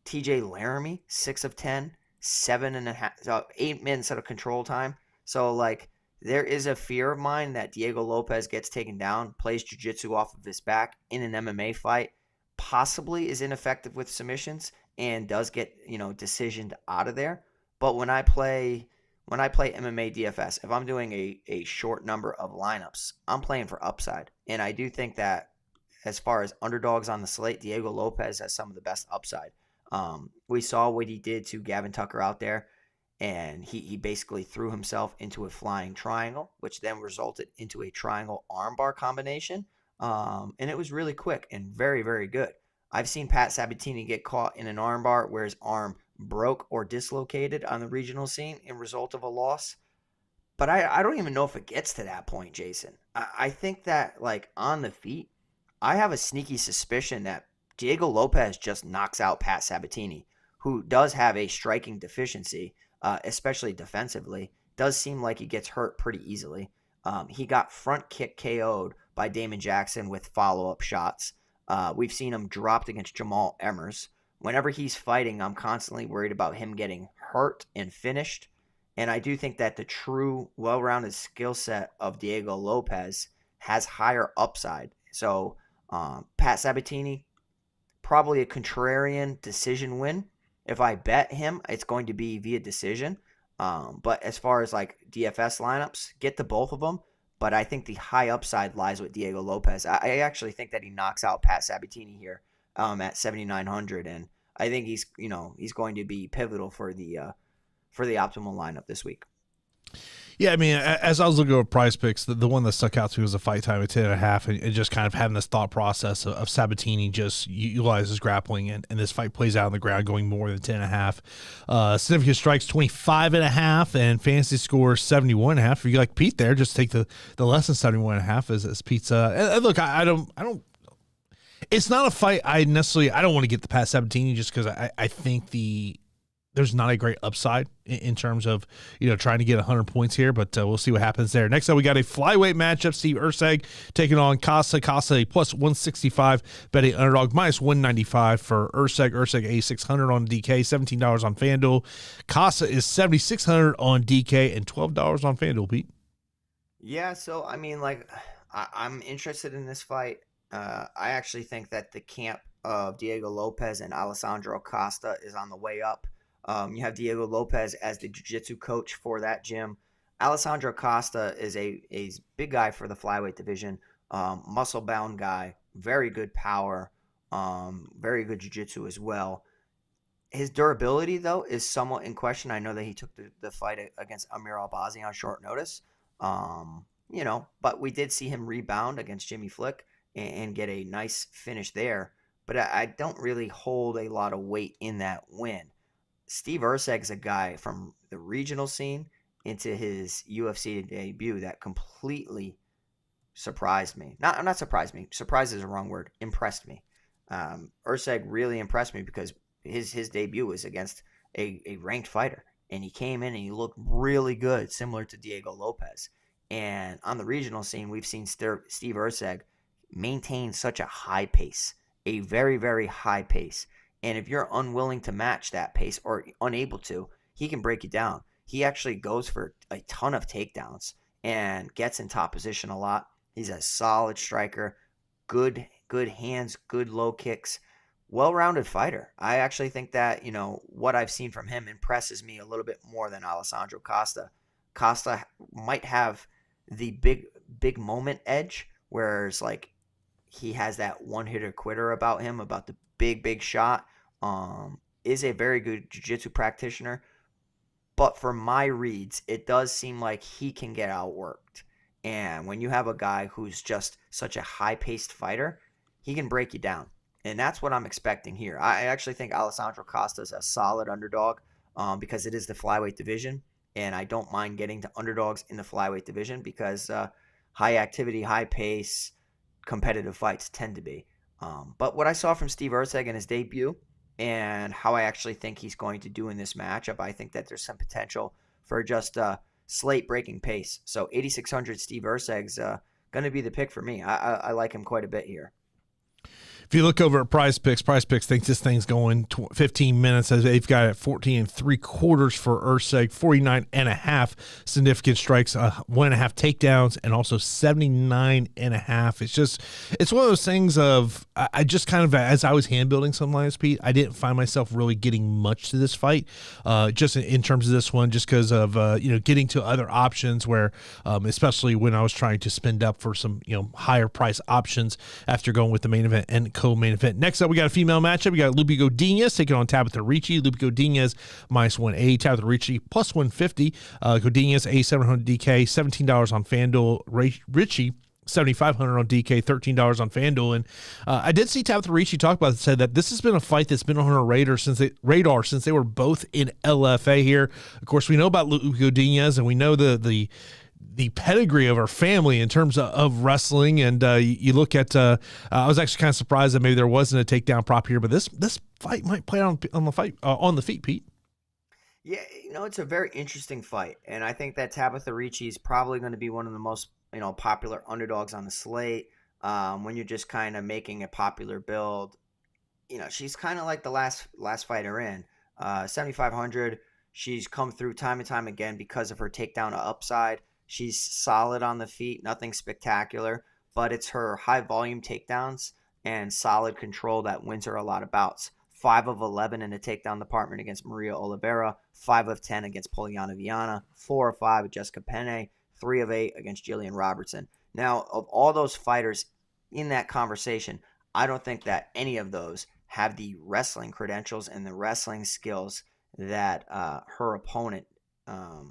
TJ Laramie, 6 of 10, 8 minutes of control time. So, like, there is a fear of mine that Diego Lopes gets taken down, plays jiu-jitsu off of his back in an MMA fight, possibly is ineffective with submissions, and does get, decisioned out of there. But when I play MMA DFS, if I'm doing a short number of lineups, I'm playing for upside. And I do think that as far as underdogs on the slate, Diego Lopes has some of the best upside. We saw what he did to Gavin Tucker out there, and he basically threw himself into a flying triangle, which then resulted into a triangle armbar combination. And it was really quick and very, very good. I've seen Pat Sabatini get caught in an armbar where his arm broke or dislocated on the regional scene in result of a loss. But I don't even know if it gets to that point, Jason. I think that, like, on the feet, I have a sneaky suspicion that Diego Lopes just knocks out Pat Sabatini, who does have a striking deficiency, especially defensively. Does seem like he gets hurt pretty easily. He got front kick KO'd by Damon Jackson with follow-up shots. We've seen him dropped against Jamal Emmers. Whenever he's fighting, I'm constantly worried about him getting hurt and finished. And I do think that the true, well-rounded skill set of Diego Lopes has higher upside. So Pat Sabatini, probably a contrarian decision win. If I bet him, it's going to be via decision. But as far as like DFS lineups, get to both of them. But I think the high upside lies with Diego Lopes. I actually think that he knocks out Pat Sabatini here at 7,900, and I think he's going to be pivotal for the optimal lineup this week. Yeah, I mean, as I was looking at PrizePicks, the one that stuck out to me was a fight time at 10.5, and just kind of having this thought process of Sabatini just utilizes grappling, and this fight plays out on the ground going more than 10.5. Significant strikes 25.5, and fantasy score 71.5. If you like Pete there, just take the less than 71.5 as pizza. And look, I don't. It's not a fight I don't want to get the Pat Sabatini just because I think there's not a great upside in terms of, trying to get 100 points here, but we'll see what happens there. Next up, we got a flyweight matchup. Steve Erceg taking on Costa. Costa a plus 165, betting underdog minus 195 for Erceg. Erceg a 600 on DK, $17 on FanDuel. Costa is 7,600 on DK and $12 on FanDuel, Pete. Yeah, so, I mean, like, I'm interested in this fight. I actually think that the camp of Diego Lopes and Alessandro Costa is on the way up. You have Diego Lopes as the jiu-jitsu coach for that gym. Alessandro Costa is a big guy for the flyweight division, muscle-bound guy, very good power, very good jiu-jitsu as well. His durability, though, is somewhat in question. I know that he took the fight against Amir Albazi on short notice, but we did see him rebound against Jimmy Flick and get a nice finish there. But I don't really hold a lot of weight in that win. Steve Erceg is a guy from the regional scene into his UFC debut that completely surprised me. Not surprised me. Surprised is the wrong word. Impressed me. Erceg really impressed me because his debut was against a ranked fighter, and he came in and he looked really good, similar to Diego Lopes. And on the regional scene, we've seen Steve Erceg maintain such a high pace, a very, very high pace. And if you're unwilling to match that pace or unable to, he can break you down. He actually goes for a ton of takedowns and gets in top position a lot. He's a solid striker, good hands, good low kicks, well-rounded fighter. I actually think that, what I've seen from him impresses me a little bit more than Alessandro Costa. Costa might have the big moment edge, whereas like he has that one-hitter quitter about him, about the big shot. Is a very good jiu-jitsu practitioner. But for my reads, it does seem like he can get outworked. And when you have a guy who's just such a high-paced fighter, he can break you down. And that's what I'm expecting here. I actually think Alessandro Costa is a solid underdog because it is the flyweight division. And I don't mind getting to underdogs in the flyweight division because high activity, high pace, competitive fights tend to be. But what I saw from Steve Erceg in his debut and how I actually think he's going to do in this matchup, I think that there's some potential for just slate breaking pace. So 8,600 Steve Erceg's going to be the pick for me. I like him quite a bit here. If you look over at PrizePicks thinks this thing's going 15 minutes as they've got it 14 3/4 for Erceg, 49.5 significant strikes, 1.5 takedowns, and also 79.5. It's one of those things of I just kind of, as I was hand building some lines, Pete, I didn't find myself really getting much to this fight, just in terms of this one, just because of getting to other options where, especially when I was trying to spend up for some higher price options after going with the main event and co-main event. Next up, we got a female matchup. We got Loopy Godinez taking on Tabatha Ricci. Loopy Godinez -180, Tabatha Ricci +150. Godinez A700 DK, $17 on FanDuel. Ricci 7,500 on DK, $13 on FanDuel. And I did see Tabatha Ricci talk about it, said that this has been a fight that's been on her radar since they were both in LFA here. Of course, we know about Loopy Godinez, and we know the pedigree of her family in terms of wrestling. And you look at, I was actually kind of surprised that maybe there wasn't a takedown prop here, but this fight might play on the feet, Pete. Yeah, it's a very interesting fight, and I think that Tabatha Ricci is probably going to be one of the most popular underdogs on the slate. When you're just kind of making a popular build, she's kind of like the last fighter in 7,500. She's come through time and time again because of her takedown upside. She's solid on the feet, nothing spectacular, but it's her high volume takedowns and solid control that wins her a lot of bouts. 5 of 11 in the takedown department against Maria Oliveira, 5 of 10 against Poliana Viana, 4 of 5 with Jessica Penne, 3 of 8 against Jillian Robertson. Now, of all those fighters in that conversation, I don't think that any of those have the wrestling credentials and the wrestling skills that her opponent,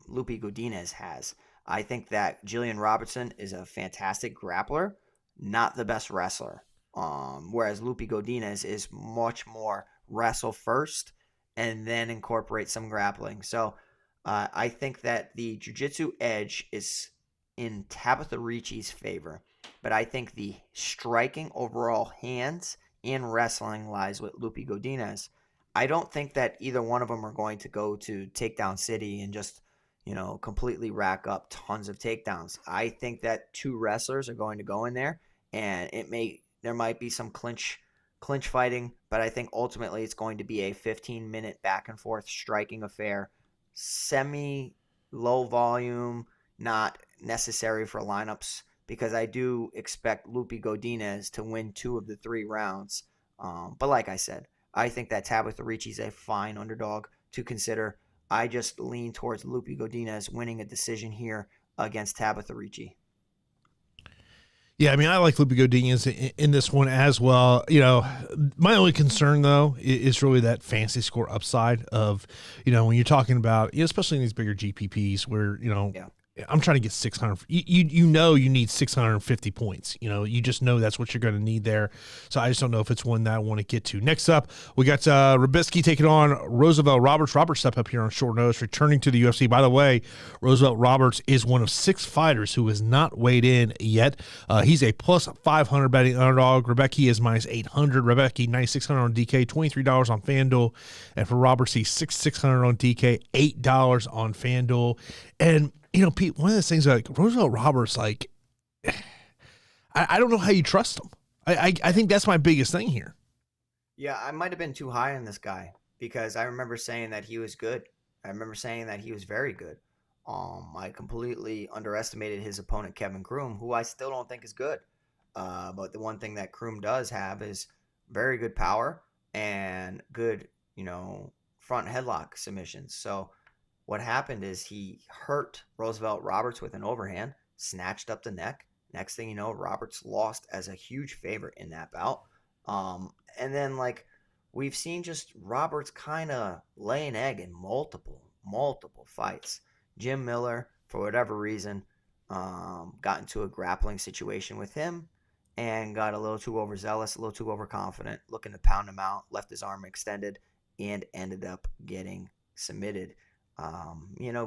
Loopy Godinez, has. I think that Jillian Robertson is a fantastic grappler, not the best wrestler. Whereas Loopy Godinez is much more wrestle first and then incorporate some grappling. So I think that the jiu-jitsu edge is in Tabatha Ricci's favor, but I think the striking overall hands in wrestling lies with Loopy Godinez. I don't think that either one of them are going to go to Takedown City and just completely rack up tons of takedowns. I think that 2 wrestlers are going to go in there, and there might be some clinch fighting, but I think ultimately it's going to be a 15-minute back and forth striking affair, semi-low volume, not necessary for lineups, because I do expect Loopy Godinez to win 2 of the 3 rounds. But like I said, I think that Tabatha Ricci is a fine underdog to consider. I just lean towards Loopy Godinez winning a decision here against Tabatha Ricci. Yeah, I mean, I like Loopy Godinez in this one as well. My only concern, though, is really that fantasy score upside of, when you're talking about, especially in these bigger GPPs where, Yeah. I'm trying to get 600. You need 650 points. You just know that's what you're going to need there. So I just don't know if it's one that I want to get to. Next up, we got Rebecki taking on Roosevelt Roberts. Roberts step up here on short notice, returning to the UFC. By the way, Roosevelt Roberts is one of 6 fighters who has not weighed in yet. He's a plus 500 betting underdog. Rebecki is minus 800. Rebecki 9,600 on DK, $23 on FanDuel. And for Roberts, he's 6,600 on DK, $8 on FanDuel. And Pete, one of the things like Roosevelt Roberts, I don't know how you trust him. I think that's my biggest thing here. Yeah, I might have been too high on this guy because I remember saying that he was good. I remember saying that he was very good. I completely underestimated his opponent, Kevin Kroom, who I still don't think is good. But the one thing that Kroom does have is very good power and good, front headlock submissions. So what happened is he hurt Roosevelt Roberts with an overhand, snatched up the neck. Next thing you know, Roberts lost as a huge favorite in that bout. And then, we've seen just Roberts kind of lay an egg in multiple fights. Jim Miller, for whatever reason, got into a grappling situation with him and got a little too overzealous, a little too overconfident, looking to pound him out, left his arm extended, and ended up getting submitted.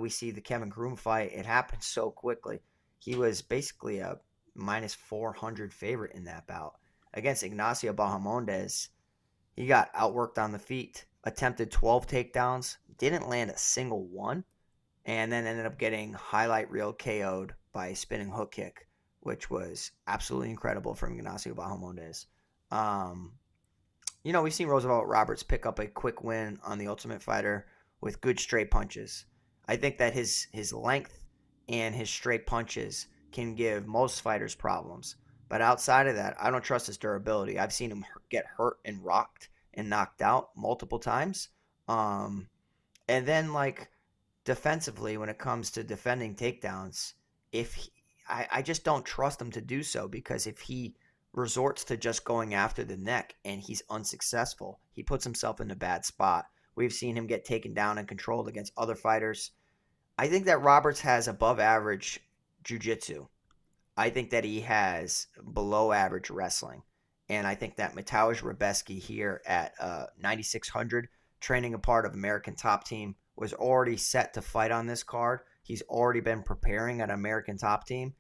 We see the Kevin Groom fight. It happened so quickly. He was basically a minus 400 favorite in that bout. Against Ignacio Bahamondes, he got outworked on the feet, attempted 12 takedowns, didn't land a single one, and then ended up getting highlight reel KO'd by a spinning hook kick, which was absolutely incredible from Ignacio Bahamondes. We've seen Roosevelt Roberts pick up a quick win on the Ultimate Fighter with good straight punches. I think that his length and his straight punches can give most fighters problems. But outside of that, I don't trust his durability. I've seen him get hurt and rocked and knocked out multiple times. And then, defensively, when it comes to defending takedowns, I just don't trust him to do so, because if he resorts to just going after the neck and he's unsuccessful, he puts himself in a bad spot. We've seen him get taken down and controlled against other fighters. I think that Roberts has above average jiu-jitsu. I think that he has below average wrestling. And I think that Mateusz Rebecki here at 9,600, training a part of American Top Team, was already set to fight on this card. He's already been preparing at American Top Team.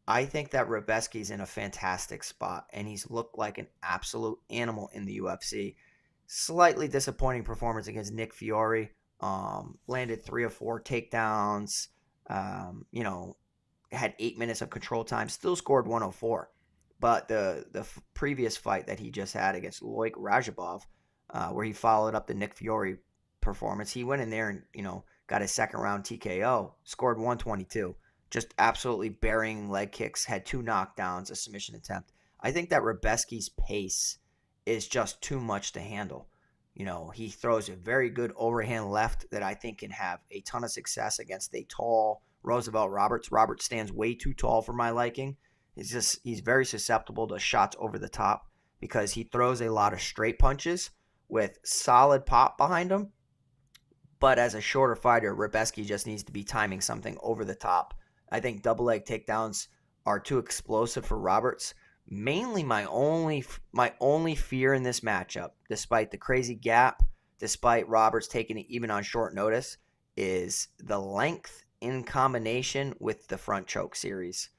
I think that Rebecki's in a fantastic spot, and he's looked like an absolute animal in the UFC. Slightly disappointing performance against Nick Fiore. Landed 3 or 4 takedowns. Had 8 minutes of control time. Still scored 104. But the previous fight that he just had against Loik Rajabov, where he followed up the Nick Fiore performance, he went in there and got a second round TKO. Scored 122. Just absolutely burying leg kicks. Had 2 knockdowns, a submission attempt. I think that Rebecki's pace is just too much to handle. He throws a very good overhand left that I think can have a ton of success against a tall Roosevelt Roberts. Roberts stands way too tall for my liking. He's very susceptible to shots over the top because he throws a lot of straight punches with solid pop behind him. But as a shorter fighter, Rebecki just needs to be timing something over the top. I think double leg takedowns are too explosive for Roberts. Mainly my only fear in this matchup, despite the crazy gap, despite Roberts taking it even on short notice, is the length in combination with the front choke series.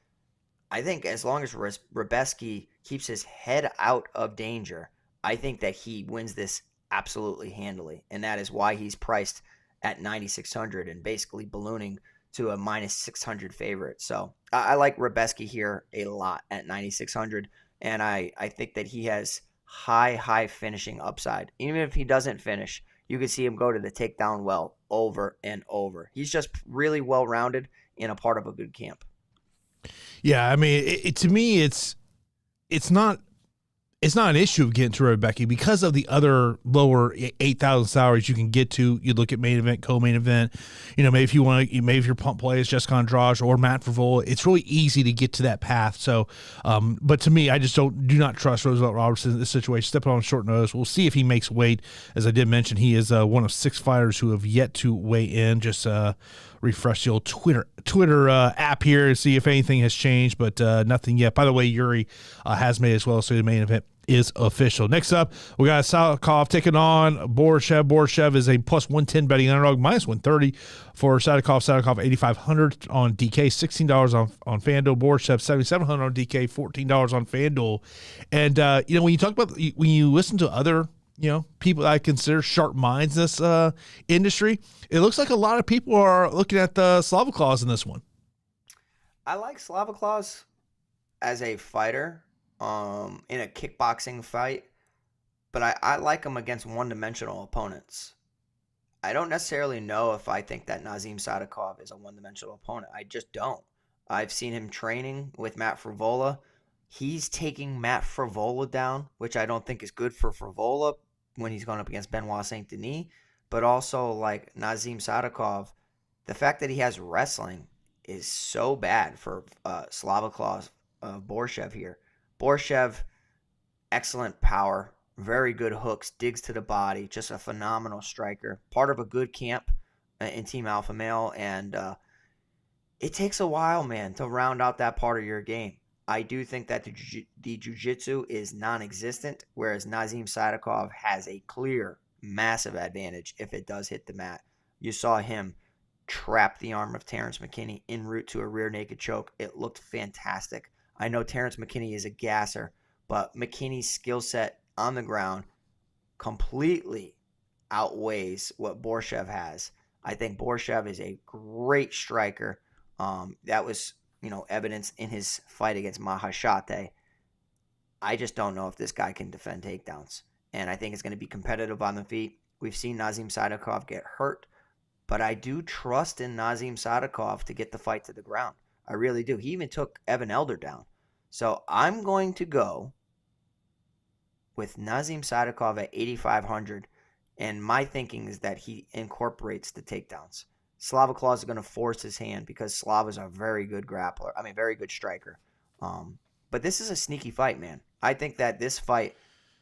I think as long as Rebecki keeps his head out of danger, I think that he wins this absolutely handily. And that is why he's priced at 9,600 and basically ballooning to a minus 600 favorite. So I like Rebecki here a lot at 9,600. And I think that he has high finishing upside. Even if he doesn't finish, you can see him go to the takedown well over and over. He's just really well-rounded and a part of a good camp. Yeah, I mean, to me, it's not an issue of getting to Rebecki because of the other lower 8,000 salaries you can get to. You look at main event, co-main event. Maybe if your pump play is Jessica Andrade or Matt Frevola, it's really easy to get to that path. So, but to me, I just do not trust Roosevelt Robertson in this situation. Stepping on short notice. We'll see if he makes weight. As I did mention, he is one of 6 fighters who have yet to weigh in. Just refresh the old Twitter app here and see if anything has changed, but nothing yet. By the way, Jiri has made as well, so the main event is official. Next up, we got Sadykhov taking on Borshchev. Borshchev is a plus 110 betting underdog, minus 130 for Sadykhov. Sadykhov 8,500 on DK, $16 on FanDuel. Borshchev 7,700 on DK, $14 on FanDuel. And when you talk about when you listen to other people I consider sharp minds in this industry, it looks like a lot of people are looking at the Sadykhov in this one. I like Sadykhov as a fighter. In a kickboxing fight, but I like him against one-dimensional opponents. I don't necessarily know if I think that Nazim Sadykhov is a one-dimensional opponent. I just don't. I've seen him training with Matt Frevola. He's taking Matt Frevola down, which I don't think is good for Frevola when he's going up against Benoit Saint Denis, but also like Nazim Sadykhov, the fact that he has wrestling is so bad for Sadykhov Borshchev here. Borshchev, excellent power, very good hooks, digs to the body, just a phenomenal striker. Part of a good camp in Team Alpha Male, and it takes a while, man, to round out that part of your game. I do think that the jiu-jitsu is non-existent, whereas Nazim Sadykhov has a clear, massive advantage if it does hit the mat. You saw him trap the arm of Terrence McKinney en route to a rear naked choke. It looked fantastic. I know Terrence McKinney is a gasser, but McKinney's skill set on the ground completely outweighs what Borshchev has. I think Borshchev is a great striker. That was, evidence in his fight against Mahashate. I just don't know if this guy can defend takedowns. And I think it's going to be competitive on the feet. We've seen Nazim Sadykhov get hurt, but I do trust in Nazim Sadykhov to get the fight to the ground. I really do. He even took Evan Elder down. So I'm going to go with Nazim Sadykhov at 8,500. And my thinking is that he incorporates the takedowns. Slava Claus is going to force his hand because Slava's a very good grappler. Very good striker. But this is a sneaky fight, man. I think that this fight,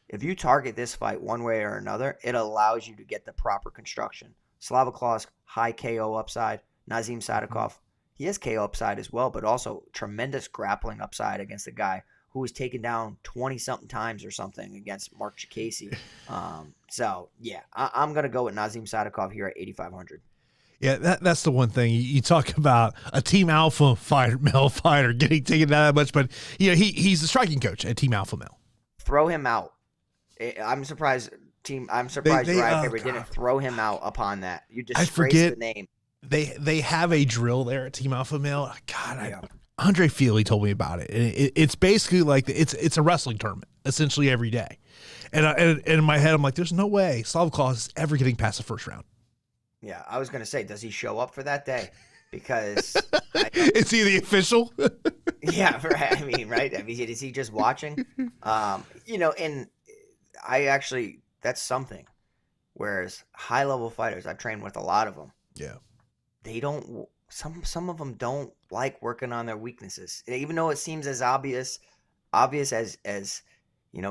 if you target this fight one way or another, it allows you to get the proper construction. Slava Claus, high KO upside. Nazim Sadykhov, he has KO upside as well, but also tremendous grappling upside against a guy who was taken down 20-something times or something against Mark Chikasi. I'm going to go with Nazim Sadykhov here at 8,500. Yeah, that's the one thing. You talk about a Team Alpha fighter, male fighter, getting taken down that much, but he's the striking coach at Team Alpha Male. Throw him out. I'm surprised Uriah Faber didn't throw him out upon that. You disgrace the name. They have a drill there at Team Alpha Male. God, Andre Feely told me about it. It's basically like it's a wrestling tournament essentially every day, and in my head I'm like, there's no way Slava Claus is ever getting past the first round. Yeah, I was going to say, does he show up for that day? Because is he the official? Yeah, right. Right. Is he just watching? And I actually, that's something. Whereas high level fighters, I've trained with a lot of them. Yeah, they don't. Some of them don't like working on their weaknesses, even though it seems as obvious as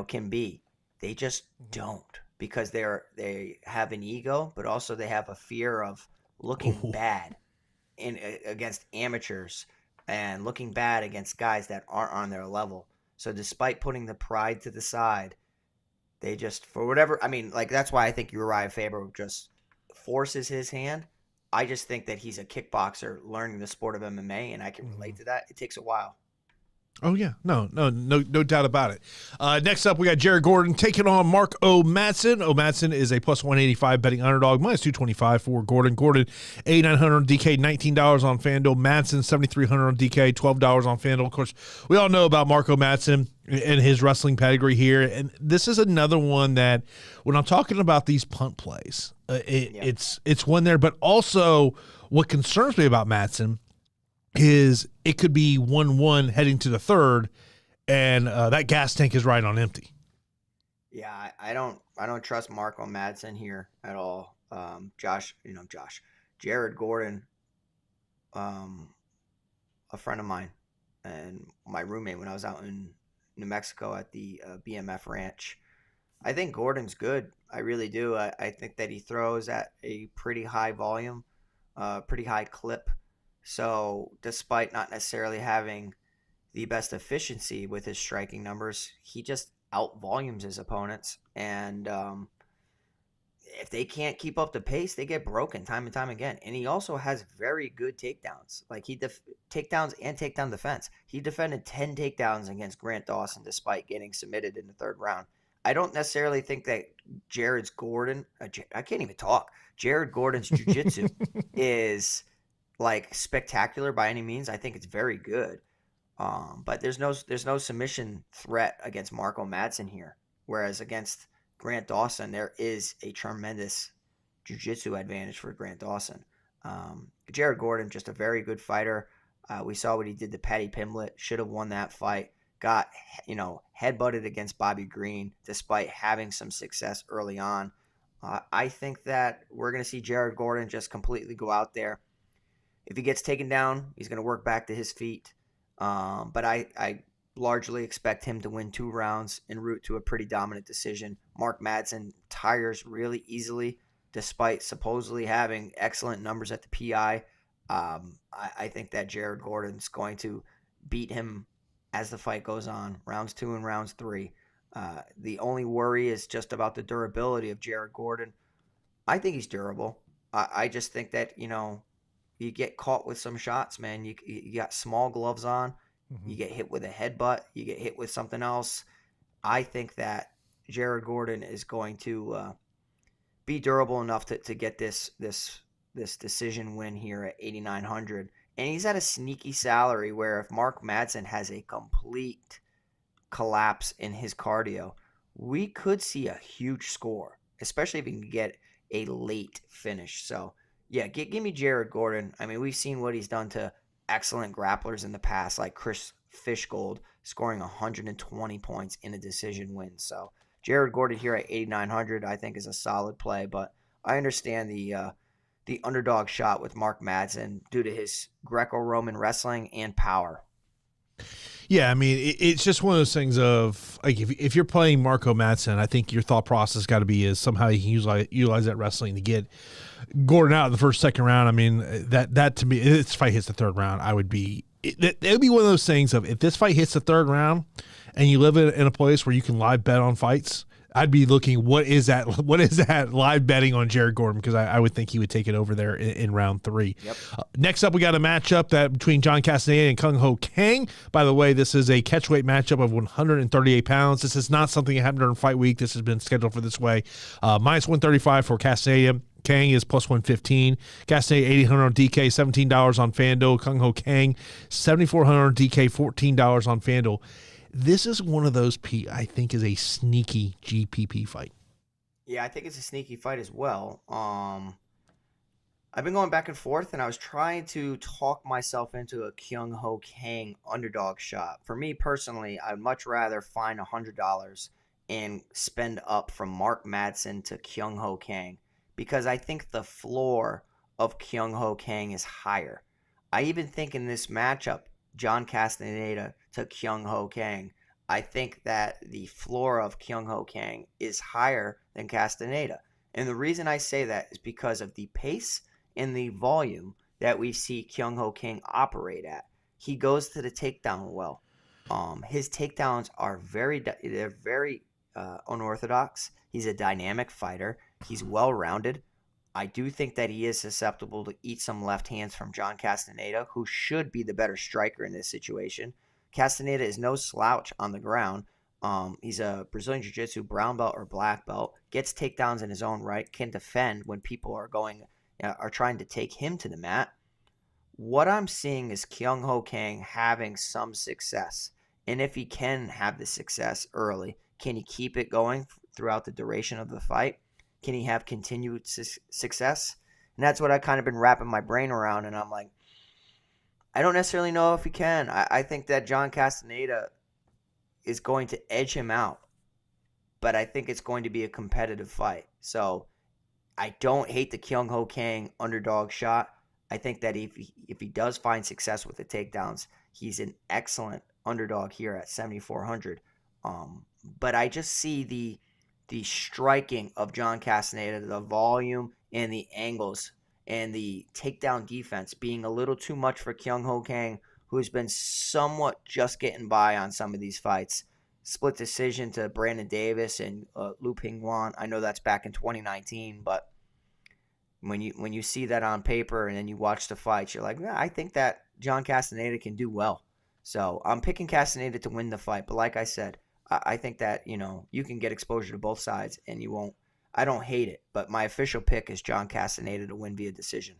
can be. They just don't. Because they have an ego, but also they have a fear of looking bad against amateurs and looking bad against guys that aren't on their level. So despite putting the pride to the side, they just, for whatever, that's why I think Uriah Faber just forces his hand. I just think that he's a kickboxer learning the sport of MMA, and I can relate to that. It takes a while. Oh, yeah. No doubt about it. Next up, we got Jared Gordon taking on Mark O. Madsen. O. Madsen is a plus 185 betting underdog, minus 225 for Gordon. Gordon, $8,900 on DK, $19 on FanDuel. Madsen, $7,300 on DK, $12 on FanDuel. Of course, we all know about Mark O. Madsen and his wrestling pedigree here. And this is another one that, when I'm talking about these punt plays, it's one there. But also, what concerns me about Madsen is it could be 1-1 heading to the third, and that gas tank is right on empty. Yeah, I don't trust Marco Madsen here at all. Jared Gordon, a friend of mine and my roommate when I was out in New Mexico at the BMF ranch. I think Gordon's good. I really do. I think that he throws at a pretty high volume, pretty high clip. So despite not necessarily having the best efficiency with his striking numbers, he just out-volumes his opponents. And if they can't keep up the pace, they get broken time and time again. And he also has very good takedowns. Like takedowns and takedown defense. He defended 10 takedowns against Grant Dawson despite getting submitted in the third round. I don't necessarily think that Jared Gordon's jiu-jitsu is like spectacular by any means. I think it's very good. But there's no submission threat against Marco Madsen here. Whereas against Grant Dawson, there is a tremendous jiu-jitsu advantage for Grant Dawson. Jared Gordon, just a very good fighter. We saw what he did to Paddy Pimblett. Should have won that fight. Got, headbutted against Bobby Green despite having some success early on. I think that we're going to see Jared Gordon just completely go out there. If he gets taken down, he's going to work back to his feet. But I largely expect him to win 2 rounds en route to a pretty dominant decision. Mark Madsen tires really easily despite supposedly having excellent numbers at the PI. I think that Jared Gordon's going to beat him as the fight goes on, rounds 2 and rounds 3. The only worry is just about the durability of Jared Gordon. I think he's durable. I just think that, you get caught with some shots, man. You got small gloves on. Mm-hmm. You get hit with a headbutt. You get hit with something else. I think that Jared Gordon is going to be durable enough to get this decision win here at 8,900. And he's at a sneaky salary where if Mark Madsen has a complete collapse in his cardio, we could see a huge score, especially if he can get a late finish. So, yeah, give me Jared Gordon. I mean, we've seen what he's done to excellent grapplers in the past, like Chris Fishgold scoring 120 points in a decision win. So, Jared Gordon here at 8,900 I think is a solid play, but I understand the underdog shot with Mark Madsen due to his Greco-Roman wrestling and power. Yeah, I mean, it's just one of those things of, like, if you're playing Marco Madsen, I think your thought process got to be is somehow you can utilize that wrestling to get Gordon out in the first, second round. I mean, that to me, if this fight hits the third round, it would be one of those things of, if this fight hits the third round and you live in a place where you can live bet on fights, I'd be looking, what is that live betting on Jared Gordon, because I would think he would take it over there in round 3. Yep. Next up, we got a matchup between John Castaneda and Kung Ho Kang. By the way, this is a catchweight matchup of 138 pounds. This is not something that happened during fight week. This has been scheduled for this way. Minus 135 for Castaneda. Kang is plus 115. Castaneda, $8,800 on DK, $17 on FanDuel. Kung Ho Kang, $7,400 on DK, $14 on FanDuel. This is one of those, Pete, I think is a sneaky GPP fight. Yeah, I think it's a sneaky fight as well. I've been going back and forth, and I was trying to talk myself into a Kyung Ho Kang underdog shot. For me personally, I'd much rather find $100 and spend up from Mark Madsen to Kyung Ho Kang, because I think the floor of Kyung Ho Kang is higher. I even think in this matchup, John Castaneda to Kyung Ho Kang, I think that the floor of Kyung Ho Kang is higher than Castaneda. And the reason I say that is because of the pace and the volume that we see Kyung Ho Kang operate at. He goes to the takedown well. His takedowns are very unorthodox. He's a dynamic fighter. He's well-rounded. I do think that he is susceptible to eat some left hands from John Castaneda, who should be the better striker in this situation. Castaneda is no slouch on the ground. He's a Brazilian Jiu-Jitsu brown belt or black belt, gets takedowns in his own right, can defend when people are trying to take him to the mat. What I'm seeing is Kyung Ho Kang having some success. And if he can have the success early, can he keep it going throughout the duration of the fight? Can he have continued success? And that's what I kind of been wrapping my brain around. And I'm like, I don't necessarily know if he can. I think that John Castaneda is going to edge him out. But I think it's going to be a competitive fight. So I don't hate the Kyung Ho Kang underdog shot. I think that if he does find success with the takedowns, he's an excellent underdog here at 7,400. But I just see the striking of John Castaneda, the volume and the angles and the takedown defense being a little too much for Kyung Ho Kang, who's been somewhat just getting by on some of these fights. Split decision to Brandon Davis and Lu Pingwan. I know that's back in 2019, but when you see that on paper and then you watch the fights, you're like, yeah, I think that John Castaneda can do well. So I'm picking Castaneda to win the fight, but like I said, I think that, you can get exposure to both sides and you won't. I don't hate it, but my official pick is John Castaneda to win via decision.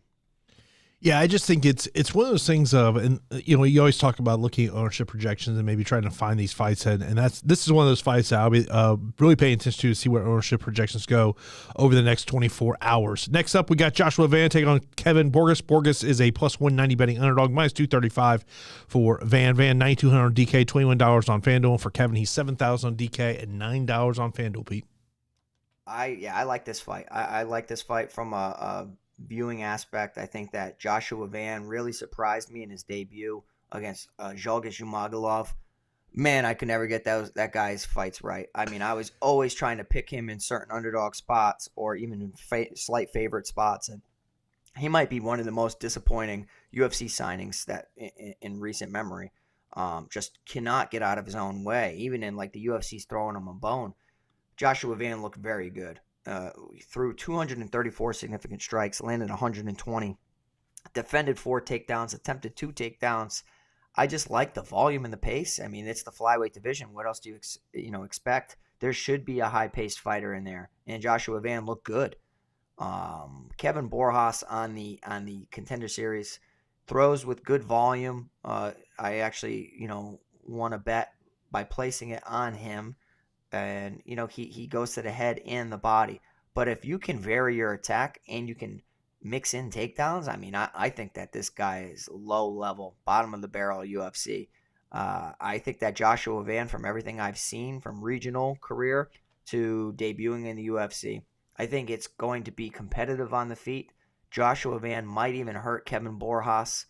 Yeah, I just think it's one of those things of, and you always talk about looking at ownership projections and maybe trying to find these fights, and this is one of those fights that I'll be really paying attention to see where ownership projections go over the next 24 hours. Next up, we got Joshua Van taking on Kevin Borges. Borges is a plus 190 betting underdog, minus 235 for Van. Van, $9,200 on DK, $21 on FanDuel. For Kevin, he's $7,000 on DK and $9 on FanDuel, Pete. I like this fight. I like this fight from a viewing aspect. I think that Joshua Van really surprised me in his debut against Zhalgas Zhumagulov. Man, I could never get that guy's fights right. I mean, I was always trying to pick him in certain underdog spots or even in slight favorite spots. And he might be one of the most disappointing UFC signings that in recent memory. Just cannot get out of his own way. Even in like the UFC's throwing him a bone, Joshua Van looked very good. Threw 234 significant strikes, landed 120, defended 4 takedowns, attempted 2 takedowns. I just like the volume and the pace. I mean, it's the flyweight division. What else do you expect? There should be a high-paced fighter in there, and Joshua Van looked good. Kevin Borjas on the Contender Series throws with good volume. I actually, won a bet by placing it on him, and he goes to the head and the body. But if you can vary your attack and you can mix in takedowns, I mean, I think that this guy is low level, bottom of the barrel UFC. I think that Joshua Van, from everything I've seen from regional career to debuting in the UFC, I think it's going to be competitive on the feet. Joshua Van might even hurt Kevin Borjas.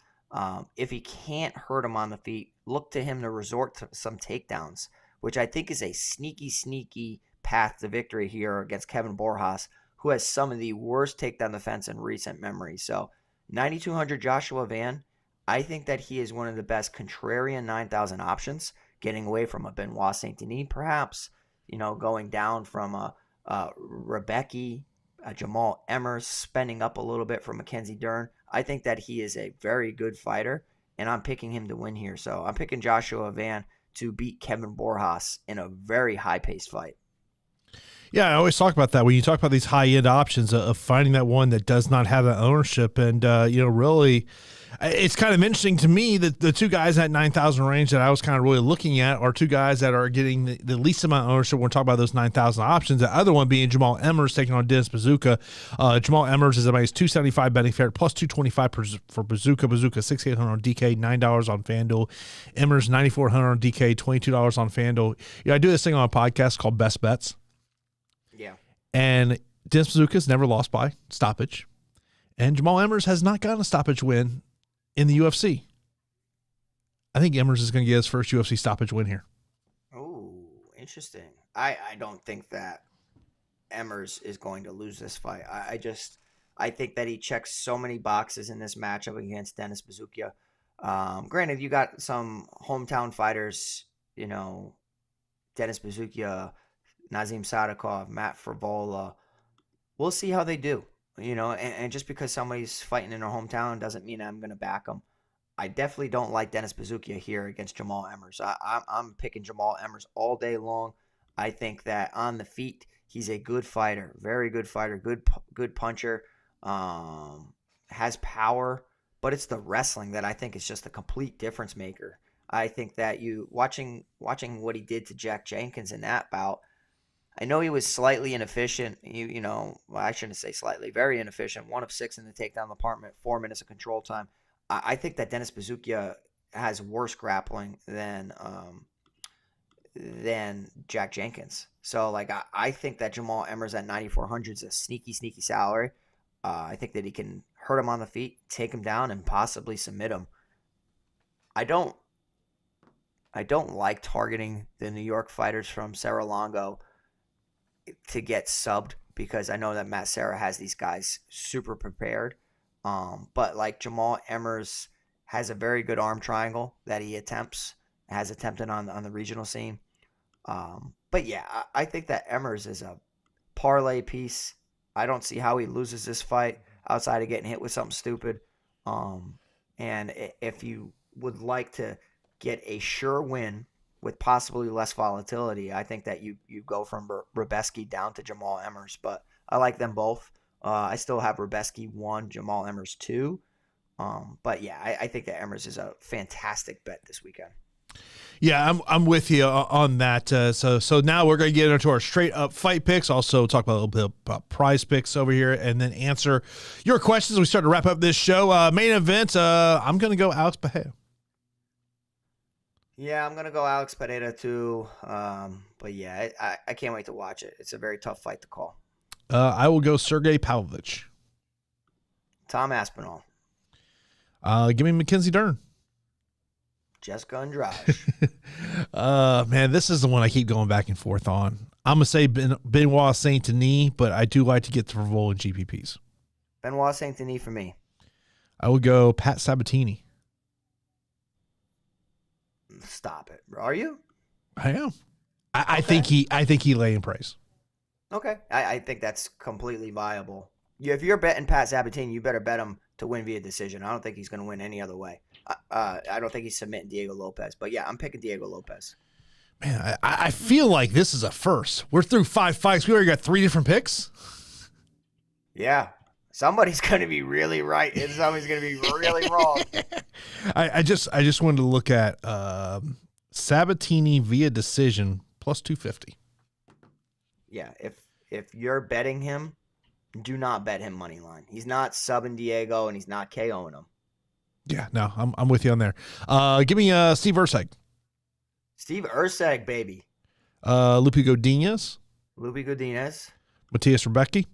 If he can't hurt him on the feet, look to him to resort to some takedowns, which I think is a sneaky path to victory here against Kevin Borjas, who has some of the worst takedown defense in recent memory. So 9,200 Joshua Van, I think that he is one of the best contrarian 9,000 options, getting away from a Benoit Saint Denis perhaps, going down from a Rebecki, Jamal Emmers, spending up a little bit for Mackenzie Dern. I think that he is a very good fighter, and I'm picking him to win here. So I'm picking Joshua Van to beat Kevin Borjas in a very high-paced fight. Yeah, I always talk about that when you talk about these high-end options of finding that one that does not have that ownership. And, really, it's kind of interesting to me that the two guys at 9,000 range that I was kind of really looking at are two guys that are getting the least amount of ownership when we're talking about those 9,000 options. The other one being Jamal Emmers taking on Denis Bazooka. Jamal Emmers is about his 275 betting favorite plus 225 for Bazooka. Bazooka 6,800 on DK, $9 on FanDuel. Emmers 9,400 on DK, $22 on FanDuel. I do this thing on a podcast called Best Bets. Yeah. And Denis Bazooka's never lost by stoppage. And Jamal Emmers has not gotten a stoppage win in the UFC. I think Emmers is going to get his first UFC stoppage win here. Oh, interesting. I don't think that Emmers is going to lose this fight. I think that he checks so many boxes in this matchup against Denis Bazooka. Granted, you got some hometown fighters, Denis Bazooka, Nazim Sadykhov, Matt Frevola. We'll see how they do. And just because somebody's fighting in their hometown doesn't mean I'm going to back them. I definitely don't like Denis Bazooka here against Jamal Emmers. I'm picking Jamal Emmers all day long. I think that on the feet, he's a good fighter, very good fighter, good puncher, has power, but it's the wrestling that I think is just a complete difference maker. I think that you watching what he did to Jack Jenkins in that bout, I know he was slightly inefficient. I shouldn't say slightly, very inefficient. 1 of 6 in the takedown department, 4 minutes of control time. I think that Denis Bazooka has worse grappling than Jack Jenkins. So, I think that Jamal Emmers at 9,400 is a sneaky salary. I think that he can hurt him on the feet, take him down, and possibly submit him. I don't like targeting the New York fighters from Serra-Longo to get subbed because I know that Matt Serra has these guys super prepared. But like Jamal Emmers has a very good arm triangle that he has attempted on the regional scene. But yeah, I think that Emmers is a parlay piece. I don't see how he loses this fight outside of getting hit with something stupid. And if you would like to get a sure win with possibly less volatility, I think that you go from Rebecki down to Jamal Emmers. But I like them both. I still have Rebecki 1, Jamal Emmers 2. But yeah, I think that Emmers is a fantastic bet this weekend. Yeah, I'm with you on that. So now we're going to get into our straight up fight picks. Also talk about a little bit about prize picks over here, and then answer your questions. We start to wrap up this show. Main event. I'm going to go Alex Pereira. Yeah, I'm going to go Alex Pereira too. But yeah, I can't wait to watch it. It's a very tough fight to call. I will go Sergei Pavlovich. Tom Aspinall. Give me Mackenzie Dern. Jessica Andrade. Man, this is the one I keep going back and forth on. I'm going to say Benoit Saint Denis, but I do like to get to Frevola and GPPs. Benoit Saint Denis for me. I would go Pat Sabatini. Stop it. Are you? I am. I think he lay in praise. Okay. I think that's completely viable. If you're betting Pat Sabatini, you better bet him to win via decision. I don't think he's going to win any other way. I don't think he's submitting Diego Lopes. But, yeah, I'm picking Diego Lopes. Man, I feel like this is a first. We're through 5 fights. We already got 3 different picks. Yeah. Somebody's going to be really right and somebody's going to be really wrong. I just wanted to look at Sabatini via decision plus 250. Yeah, if you're betting him, do not bet him money line. He's not subbing Diego and he's not KOing him. Yeah, no, I'm with you on there. Give me Steve Erceg. Steve Erceg, baby. Loopy Godinez. Loopy Godinez. Mateusz Rebecki.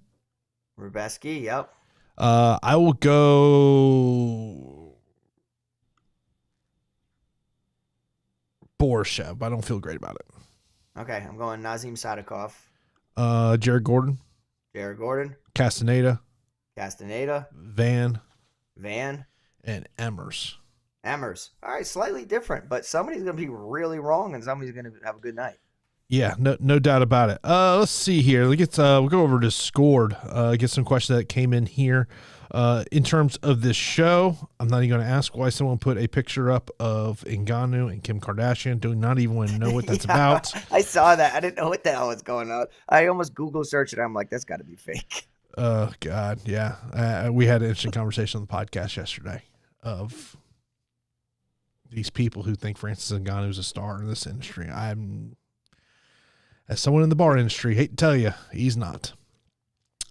Rebecki, yep. I will go Borshchev. I don't feel great about it. Okay, I'm going Nazim Sadykhov. Jared Gordon. Jared Gordon. Castaneda. Van. And Emmers. All right, slightly different, but somebody's going to be really wrong and somebody's going to have a good night. Yeah, no doubt about it. Let's see here. We'll go over to Scored. Get some questions that came in here. In terms of this show, I'm not even going to ask why someone put a picture up of Ngannou and Kim Kardashian. Do not even want to know what that's about. I saw that. I didn't know what the hell was going on. I almost Google searched it. I'm like, that's got to be fake. Oh, God, yeah. We had an interesting conversation on the podcast yesterday of these people who think Francis Ngannou is a star in this industry. As someone in the bar industry, hate to tell you, he's not.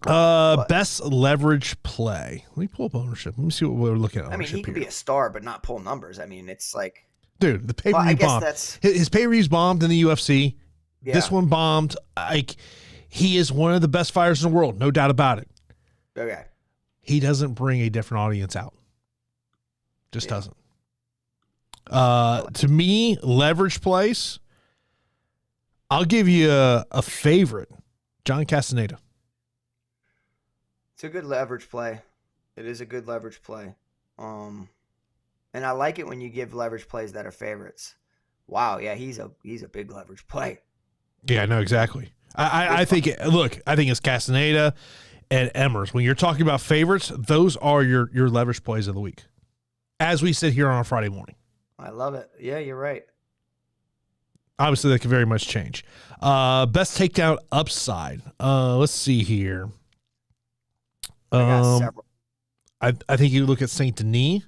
Best leverage play. Let me pull up ownership. Let me see what we're looking at. I mean, he could be a star, but not pull numbers. I mean, it's like, dude, the pay-per-view bombed. His pay-per-views bombed in the UFC. Yeah. This one bombed. He is one of the best fighters in the world, no doubt about it. Okay. He doesn't bring a different audience out. Just doesn't. To me, leverage plays. I'll give you a favorite, John Castaneda. It's a good leverage play. It is a good leverage play. And I like it when you give leverage plays that are favorites. Wow, yeah, he's a big leverage play. Yeah, no, exactly. I think it's Castaneda and Emmers. When you're talking about favorites, those are your leverage plays of the week. As we sit here on a Friday morning. I love it. Yeah, you're right. Obviously, that could very much change. Best takedown upside. Let's see here. I got several. I think you look at Saint Denis,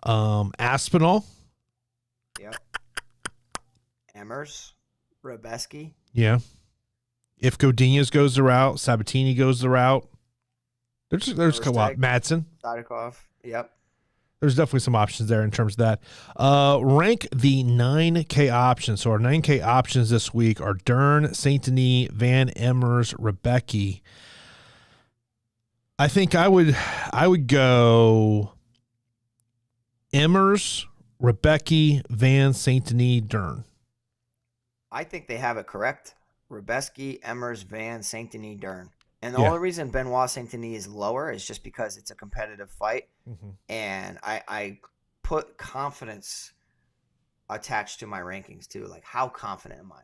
Aspinall. Yep. Emmers, Rebecki. Yeah. If Godinez goes the route, Sabatini goes the route. There's a couple out. Madsen. Sadykhov. Yep. There's definitely some options there in terms of that. Rank the 9K options. So our 9K options this week are Dern, Saint Denis, Van Emmers, Rebecki. I think I would go Emmers, Rebecki, Van, Saint Denis, Dern. I think they have it correct. Rebecki, Emmers, Van, Saint Denis, Dern. And the only reason Benoit Saint Denis is lower is just because it's a competitive fight. Mm-hmm. And I put confidence attached to my rankings too. Like, how confident am I?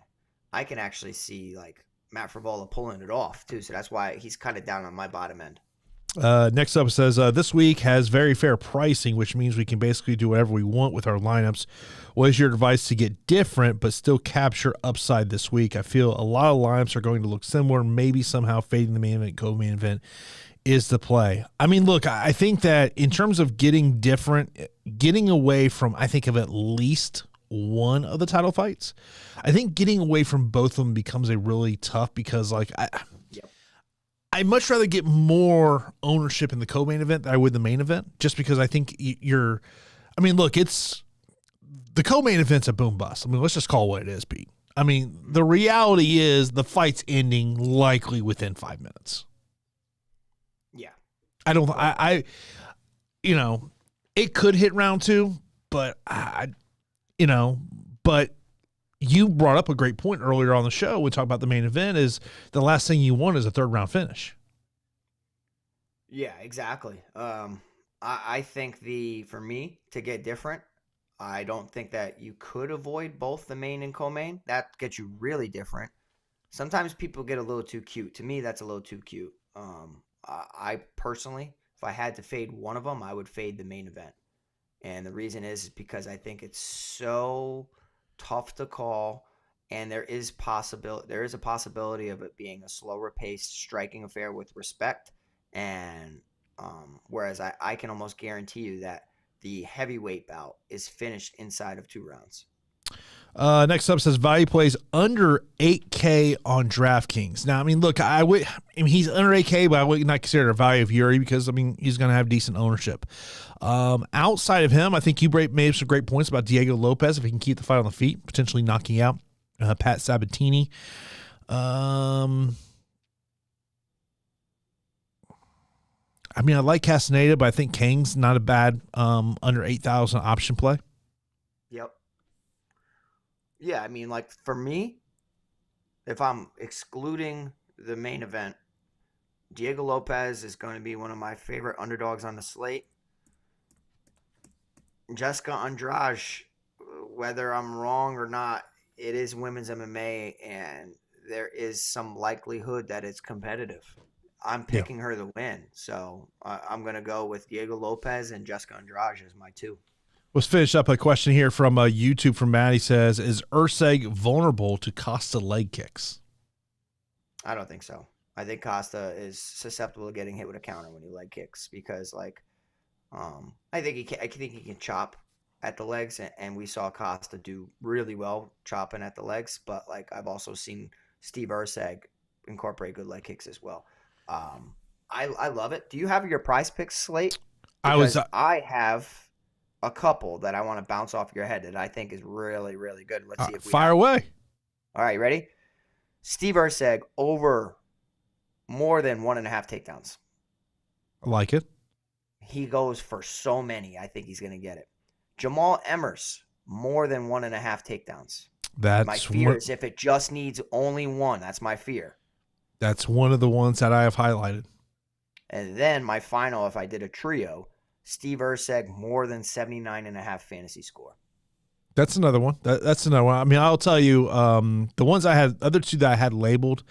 I can actually see like Matt Frevola pulling it off too. So that's why he's kind of down on my bottom end. Next up says, this week has very fair pricing, which means we can basically do whatever we want with our lineups. What is your advice to get different but still capture upside this week? I feel a lot of lineups are going to look similar, maybe somehow fading the main event, co-main event is the play. I mean, look, I think that in terms of getting different, getting away from, I think of at least one of the title fights, I think getting away from both of them becomes a really tough because like I'd much rather get more ownership in the co-main event than I would the main event, just because I think it's the co-main event's a boom bust. I mean, let's just call it what it is, Pete. I mean, the reality is the fight's ending likely within 5 minutes. Yeah. It could hit round 2, but but you brought up a great point earlier on the show. We talked about the main event is the last thing you want is a third round finish. Yeah, exactly. I think for me to get different, I don't think that you could avoid both the main and co-main. That gets you really different. Sometimes people get a little too cute. To me, that's a little too cute. I personally, if I had to fade one of them, I would fade the main event. And the reason is because I think it's so tough to call, and there is a possibility of it being a slower paced striking affair with respect. And whereas I can almost guarantee you that the heavyweight bout is finished inside of 2 rounds. Next up says value plays under 8K on DraftKings. Now, I mean, look, he's under 8K, but I would not consider it a value of Jiri because, I mean, he's going to have decent ownership. Outside of him, I think you made some great points about Diego Lopes, if he can keep the fight on the feet, potentially knocking out Pat Sabatini. I mean, I like Castaneda, but I think Kang's not a bad under 8,000 option play. Yep. Yeah, I mean, like for me, if I'm excluding the main event, Diego Lopes is going to be one of my favorite underdogs on the slate. Jessica Andrade, whether I'm wrong or not, it is women's MMA, and there is some likelihood that it's competitive. I'm picking her to win, so I'm going to go with Diego Lopes and Jessica Andrade as my 2. Let's finish up a question here from YouTube from Matt. He says, is Erceg vulnerable to Costa leg kicks? I don't think so. I think Costa is susceptible to getting hit with a counter when he leg kicks because, like, I think he can chop at the legs, and we saw Costa do really well chopping at the legs. But like, I've also seen Steve Erceg incorporate good leg kicks as well. I love it. Do you have your PrizePicks slate? Because I have a couple that I want to bounce off your head that I think is really, really good. Let's see if we fire away. All right, ready? Steve Erceg over more than 1.5 takedowns. I like it. He goes for so many. I think he's going to get it. Jamal Emmers, more than 1.5 takedowns. My fear is if it just needs only one. That's my fear. That's one of the ones that I have highlighted. And then my final, if I did a trio, Steve Erceg, more than 79.5 fantasy score. That's another one. That's another one. I mean, I'll tell you, the ones other 2 that I had labeled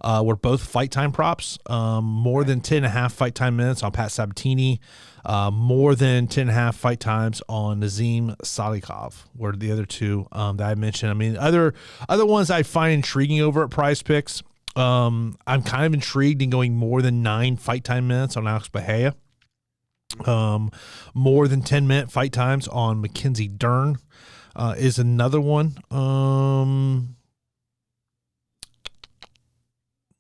were both fight time props. More than 10.5 fight time minutes on Pat Sabatini. More than 10.5 fight times on Nazim Sadykhov were the other 2 that I mentioned. I mean, other ones I find intriguing over at PrizePicks. I'm kind of intrigued in going more than 9 fight time minutes on Alex Bahia. More than 10-minute fight times on Mackenzie Dern is another one.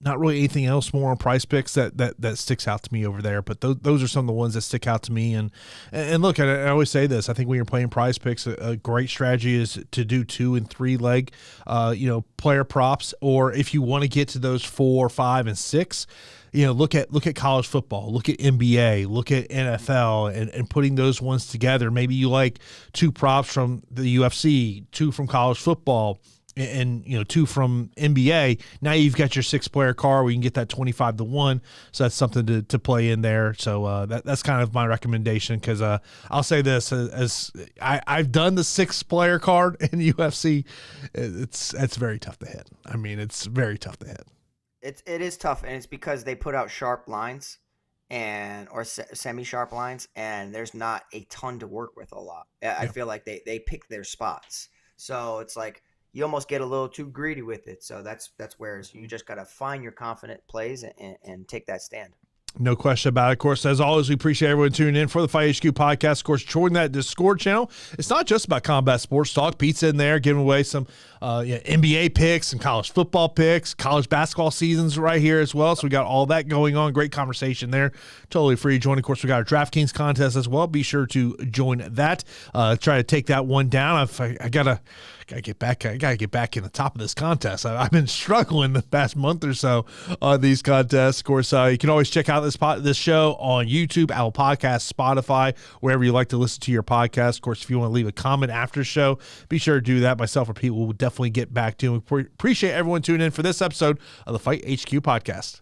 Not really anything else more on PrizePicks that sticks out to me over there, but those are some of the ones that stick out to me. And look, I always say this. I think when you're playing PrizePicks, a great strategy is to do 2 and 3 leg, player props, or if you want to get to those 4, 5, and 6. Look at college football, look at NBA, look at NFL, and putting those ones together. Maybe you like 2 props from the UFC, 2 from college football, and 2 from NBA. Now you've got your 6-player car where you can get that 25-1. So that's something to play in there. So that's kind of my recommendation, because I'll say this, as I've done the 6-player card in the UFC, it's very tough to hit. I mean, it's very tough to hit. It is tough, and it's because they put out sharp lines or semi-sharp lines, and there's not a ton to work with a lot. I feel like they pick their spots. So it's like you almost get a little too greedy with it. So that's where you just got to find your confident plays and take that stand. No question about it. Of course, as always, we appreciate everyone tuning in for the Fight HQ podcast. Of course, join that Discord channel. It's not just about combat sports talk. Pete's in there giving away some NBA picks, some college football picks, college basketball seasons right here as well. So we got all that going on. Great conversation there. Totally free to join. Of course, we got our DraftKings contest as well. Be sure to join that. Try to take that one down. I gotta get back. I gotta get back in the top of this contest. I've been struggling the past month or so on these contests. Of course, you can always check out this show on YouTube, Apple Podcasts, Spotify, wherever you like to listen to your podcast. Of course, if you want to leave a comment after the show, be sure to do that. Myself or Pete will definitely get back to you. We appreciate everyone tuning in for this episode of the Fight HQ podcast.